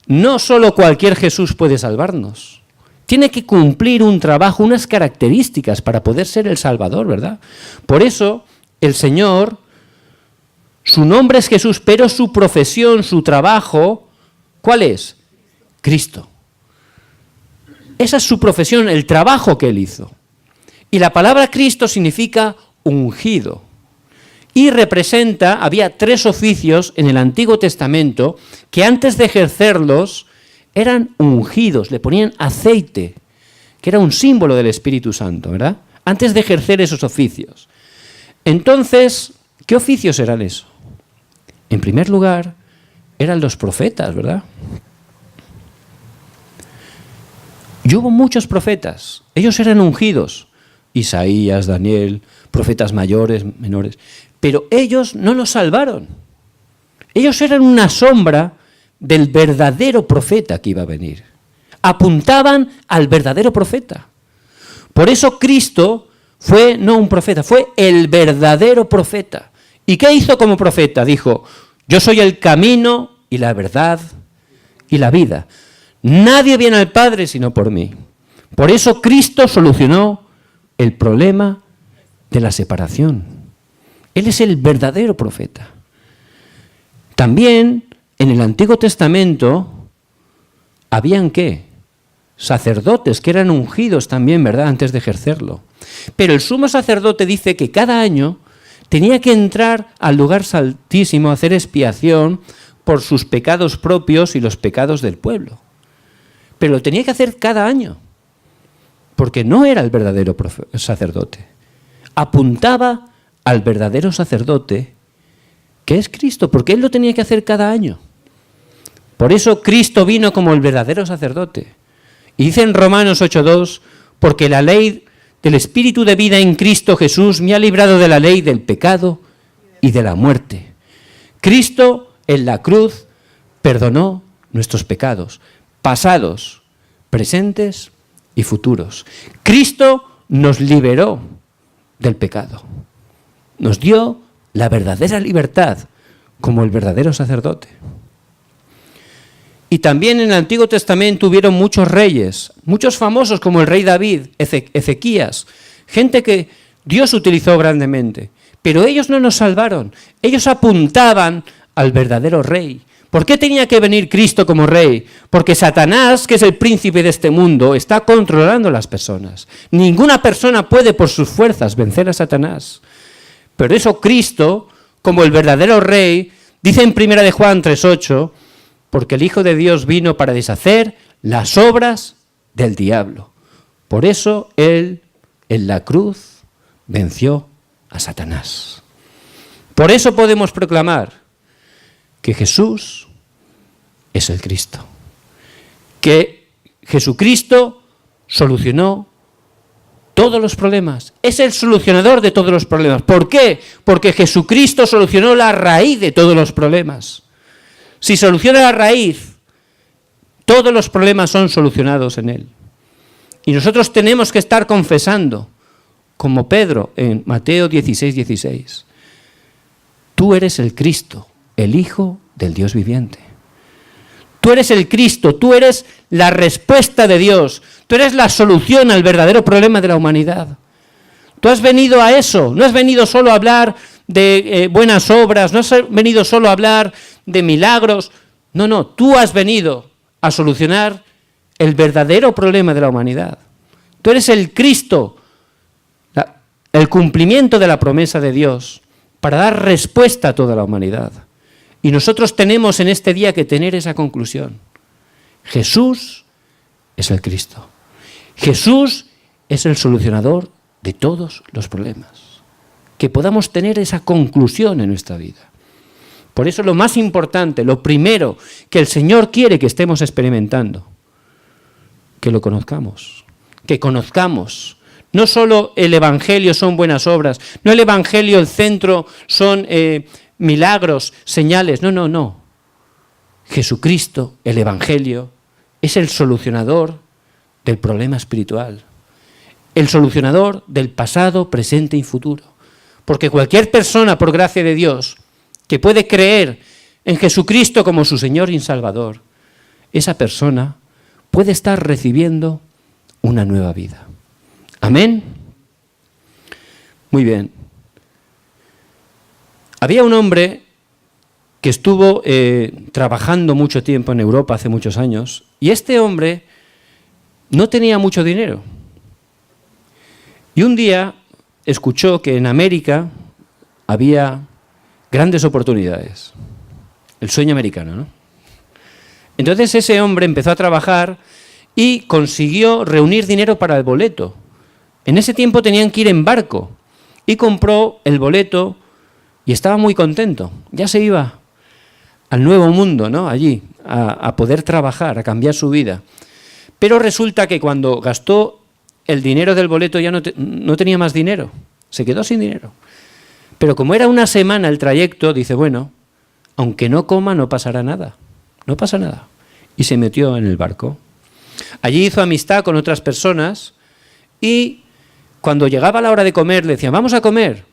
no solo cualquier Jesús puede salvarnos. Tiene que cumplir un trabajo, unas características para poder ser el Salvador, ¿verdad? Por eso, el Señor, su nombre es Jesús, pero su profesión, su trabajo, ¿cuál es? Cristo. Esa es su profesión, el trabajo que Él hizo. Y la palabra Cristo significa ungido. Y representa, había 3 oficios en el Antiguo Testamento que antes de ejercerlos eran ungidos, le ponían aceite, que era un símbolo del Espíritu Santo, ¿verdad? Antes de ejercer esos oficios. Entonces, ¿qué oficios eran eso? En primer lugar, eran los profetas, ¿verdad? Y hubo muchos profetas, ellos eran ungidos, Isaías, Daniel, profetas mayores, menores, pero ellos no los salvaron. Ellos eran una sombra del verdadero profeta que iba a venir. Apuntaban al verdadero profeta. Por eso Cristo fue no un profeta, fue el verdadero profeta. ¿Y qué hizo como profeta? Dijo, yo soy el camino y la verdad y la vida. Nadie viene al Padre sino por mí. Por eso Cristo solucionó el problema de la separación. Él es el verdadero profeta. También en el Antiguo Testamento habían ¿qué? Sacerdotes que eran ungidos también, ¿verdad? Antes de ejercerlo. Pero el sumo sacerdote dice que cada año tenía que entrar al lugar santísimo a hacer expiación por sus pecados propios y los pecados del pueblo. Pero lo tenía que hacer cada año, porque no era el verdadero sacerdote. Apuntaba al verdadero sacerdote, que es Cristo, porque Él lo tenía que hacer cada año. Por eso Cristo vino como el verdadero sacerdote. Y dice en Romanos 8:2, porque la ley del Espíritu de vida en Cristo Jesús me ha librado de la ley del pecado y de la muerte. Cristo en la cruz perdonó nuestros pecados, pasados, presentes y futuros. Cristo nos liberó del pecado. Nos dio la verdadera libertad como el verdadero sacerdote. Y también en el Antiguo Testamento hubieron muchos reyes, muchos famosos como el rey David, Ezequías, gente que Dios utilizó grandemente. Pero ellos no nos salvaron, ellos apuntaban al verdadero rey. ¿Por qué tenía que venir Cristo como rey? Porque Satanás, que es el príncipe de este mundo, está controlando a las personas. Ninguna persona puede por sus fuerzas vencer a Satanás. Pero eso Cristo, como el verdadero rey, dice en 1 de Juan 3:8, porque el Hijo de Dios vino para deshacer las obras del diablo. Por eso Él, en la cruz, venció a Satanás. Por eso podemos proclamar que Jesús es el Cristo. Que Jesucristo solucionó todos los problemas. Es el solucionador de todos los problemas. ¿Por qué? Porque Jesucristo solucionó la raíz de todos los problemas. Si soluciona la raíz, todos los problemas son solucionados en Él. Y nosotros tenemos que estar confesando, como Pedro en Mateo 16:16. Tú eres el Cristo, el Hijo del Dios viviente. Tú eres el Cristo, tú eres la respuesta de Dios, tú eres la solución al verdadero problema de la humanidad. Tú has venido a eso, no has venido solo a hablar de buenas obras, no has venido solo a hablar de milagros. No, tú has venido a solucionar el verdadero problema de la humanidad. Tú eres el Cristo, el cumplimiento de la promesa de Dios para dar respuesta a toda la humanidad. Y nosotros tenemos en este día que tener esa conclusión. Jesús es el Cristo. Jesús es el solucionador de todos los problemas. Que podamos tener esa conclusión en nuestra vida. Por eso lo más importante, lo primero que el Señor quiere que estemos experimentando, que lo conozcamos. Que conozcamos. No solo el Evangelio son buenas obras, no el Evangelio, el centro son milagros, señales, no. Jesucristo, el Evangelio, es el solucionador del problema espiritual, el solucionador del pasado, presente y futuro. Porque cualquier persona, por gracia de Dios, que puede creer en Jesucristo como su Señor y Salvador, esa persona puede estar recibiendo una nueva vida. Amén. Muy bien. Había un hombre que estuvo trabajando mucho tiempo en Europa hace muchos años, y este hombre no tenía mucho dinero. Y un día escuchó que en América había grandes oportunidades. El sueño americano, ¿no? Entonces ese hombre empezó a trabajar y consiguió reunir dinero para el boleto. En ese tiempo tenían que ir en barco y compró el boleto y estaba muy contento. Ya se iba al nuevo mundo, ¿no? Allí, a poder trabajar, a cambiar su vida. Pero resulta que cuando gastó el dinero del boleto ya no tenía más dinero. Se quedó sin dinero. Pero como era una semana el trayecto, dice, bueno, aunque no coma no pasará nada. No pasa nada. Y se metió en el barco. Allí hizo amistad con otras personas y cuando llegaba la hora de comer le decían, vamos a comer.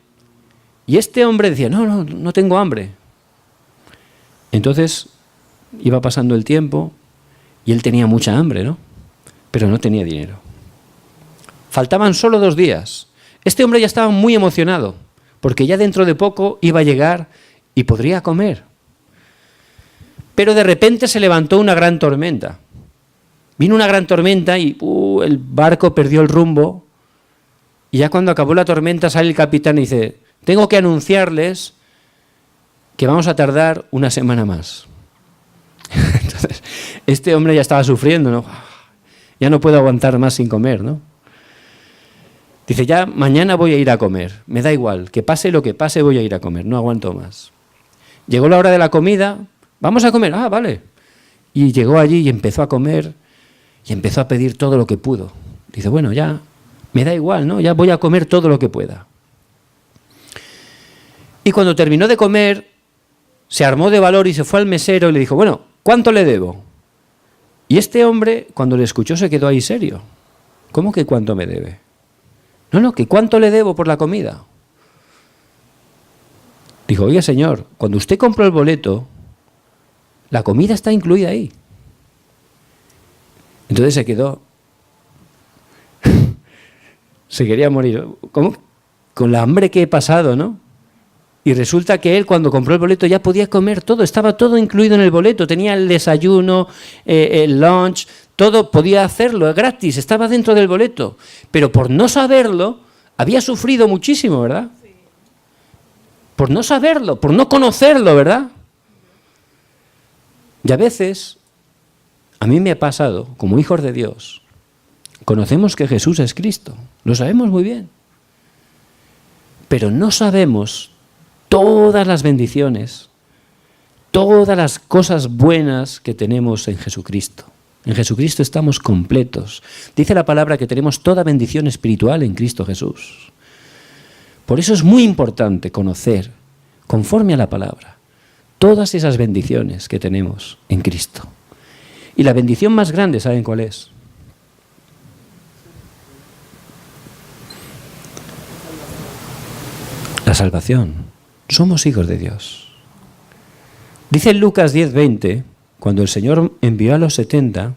Y este hombre decía, no tengo hambre. Entonces iba pasando el tiempo y él tenía mucha hambre, ¿no? Pero no tenía dinero. Faltaban solo 2 días. Este hombre ya estaba muy emocionado porque ya dentro de poco iba a llegar y podría comer. Pero de repente se levantó una gran tormenta. Vino una gran tormenta y el barco perdió el rumbo. Y ya cuando acabó la tormenta sale el capitán y dice, tengo que anunciarles que vamos a tardar una semana más. Entonces, este hombre ya estaba sufriendo, ¿no? Ya no puedo aguantar más sin comer, ¿no? Dice, ya mañana voy a ir a comer. Me da igual, que pase lo que pase, voy a ir a comer. No aguanto más. Llegó la hora de la comida. Vamos a comer. Ah, vale. Y llegó allí y empezó a comer y empezó a pedir todo lo que pudo. Dice, bueno, ya me da igual, ¿no? Ya voy a comer todo lo que pueda. Y cuando terminó de comer, se armó de valor y se fue al mesero y le dijo, bueno, ¿cuánto le debo? Y este hombre, cuando le escuchó, se quedó ahí serio. ¿Cómo que cuánto me debe? No, que cuánto le debo por la comida. Dijo, oye, señor, cuando usted compró el boleto, la comida está incluida ahí. Entonces se quedó. Se quería morir. ¿Cómo? Con la hambre que he pasado, ¿no? Y resulta que él, cuando compró el boleto, ya podía comer todo, estaba todo incluido en el boleto, tenía el desayuno, el lunch, todo podía hacerlo gratis, estaba dentro del boleto. Pero por no saberlo, había sufrido muchísimo, ¿verdad? Sí. Por no saberlo, por no conocerlo, ¿verdad? Y a veces, a mí me ha pasado, como hijos de Dios, conocemos que Jesús es Cristo, lo sabemos muy bien, pero no sabemos todas las bendiciones, todas las cosas buenas que tenemos en Jesucristo. En Jesucristo estamos completos. Dice la palabra que tenemos toda bendición espiritual en Cristo Jesús. Por eso es muy importante conocer, conforme a la palabra, todas esas bendiciones que tenemos en Cristo. Y la bendición más grande, ¿saben cuál es? La salvación. Somos hijos de Dios. Dice en Lucas 10:20, cuando el Señor envió a los 70,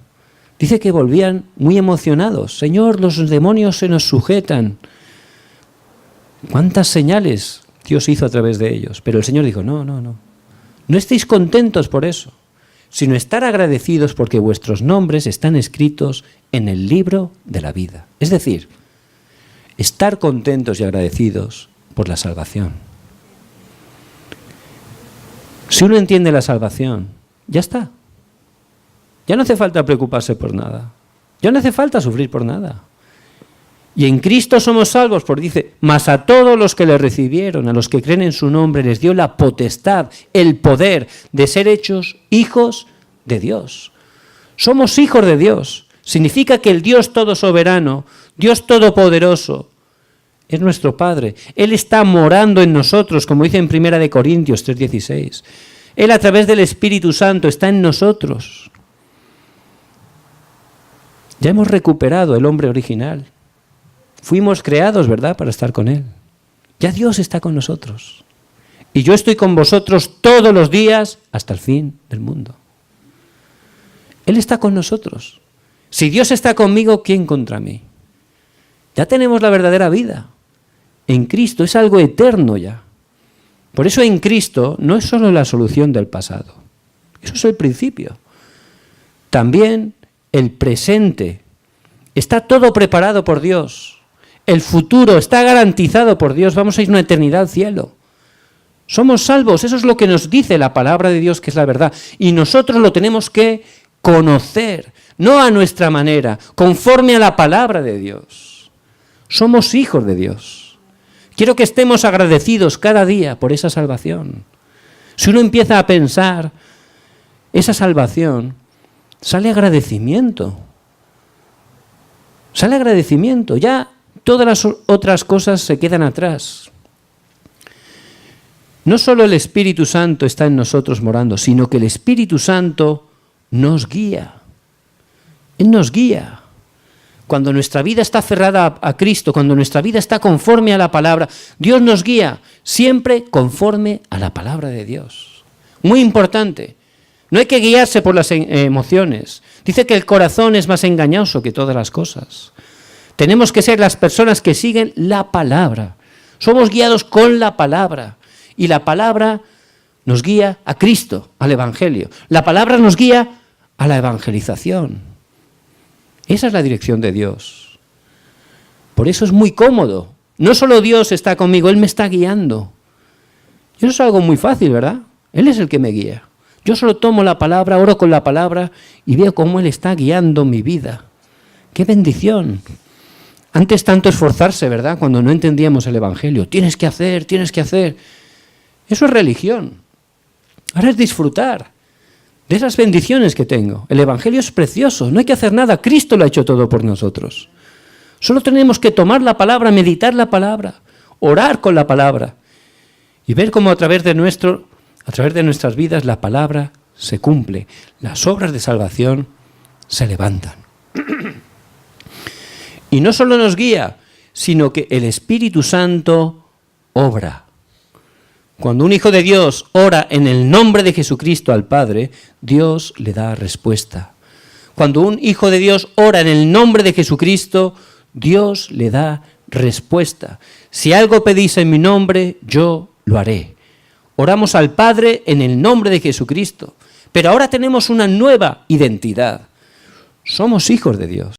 dice que volvían muy emocionados. Señor, los demonios se nos sujetan. ¿Cuántas señales Dios hizo a través de ellos? Pero el Señor dijo, no. No estéis contentos por eso, sino estar agradecidos porque vuestros nombres están escritos en el libro de la vida. Es decir, estar contentos y agradecidos por la salvación. Si uno entiende la salvación, ya está. Ya no hace falta preocuparse por nada. Ya no hace falta sufrir por nada. Y en Cristo somos salvos, porque dice, mas a todos los que le recibieron, a los que creen en su nombre, les dio la potestad, el poder de ser hechos hijos de Dios. Somos hijos de Dios. Significa que el Dios todo soberano, Dios todopoderoso, es nuestro Padre. Él está morando en nosotros, como dice en 1 Corintios 3:16. Él a través del Espíritu Santo está en nosotros. Ya hemos recuperado el hombre original. Fuimos creados, ¿verdad?, para estar con Él. Ya Dios está con nosotros. Y yo estoy con vosotros todos los días hasta el fin del mundo. Él está con nosotros. Si Dios está conmigo, ¿quién contra mí? Ya tenemos la verdadera vida. En Cristo es algo eterno ya. Por eso en Cristo no es solo la solución del pasado. Eso es el principio. También el presente. Está todo preparado por Dios. El futuro está garantizado por Dios. Vamos a ir una eternidad al cielo. Somos salvos. Eso es lo que nos dice la palabra de Dios, que es la verdad. Y nosotros lo tenemos que conocer. No a nuestra manera, conforme a la palabra de Dios. Somos hijos de Dios. Quiero que estemos agradecidos cada día por esa salvación. Si uno empieza a pensar esa salvación, sale agradecimiento. Sale agradecimiento. Ya todas las otras cosas se quedan atrás. No solo el Espíritu Santo está en nosotros morando, sino que el Espíritu Santo nos guía. Él nos guía. Cuando nuestra vida está aferrada a Cristo, cuando nuestra vida está conforme a la palabra, Dios nos guía siempre conforme a la palabra de Dios. Muy importante. No hay que guiarse por las emociones. Dice que el corazón es más engañoso que todas las cosas. Tenemos que ser las personas que siguen la palabra. Somos guiados con la palabra. Y la palabra nos guía a Cristo, al Evangelio. La palabra nos guía a la evangelización. Esa es la dirección de Dios. Por eso es muy cómodo. No solo Dios está conmigo, Él me está guiando. Y eso es algo muy fácil, ¿verdad? Él es el que me guía. Yo solo tomo la palabra, oro con la palabra y veo cómo Él está guiando mi vida. ¡Qué bendición! Antes tanto esforzarse, ¿verdad? Cuando no entendíamos el Evangelio. Tienes que hacer, tienes que hacer. Eso es religión. Ahora es disfrutar de esas bendiciones que tengo. El Evangelio es precioso, no hay que hacer nada. Cristo lo ha hecho todo por nosotros. Solo tenemos que tomar la palabra, meditar la palabra, orar con la palabra y ver cómo a través de nuestras vidas la palabra se cumple. Las obras de salvación se levantan. Y no solo nos guía, sino que el Espíritu Santo obra. Cuando un hijo de Dios ora en el nombre de Jesucristo al Padre, Dios le da respuesta. Cuando un hijo de Dios ora en el nombre de Jesucristo, Dios le da respuesta. Si algo pedís en mi nombre, yo lo haré. Oramos al Padre en el nombre de Jesucristo. Pero ahora tenemos una nueva identidad. Somos hijos de Dios.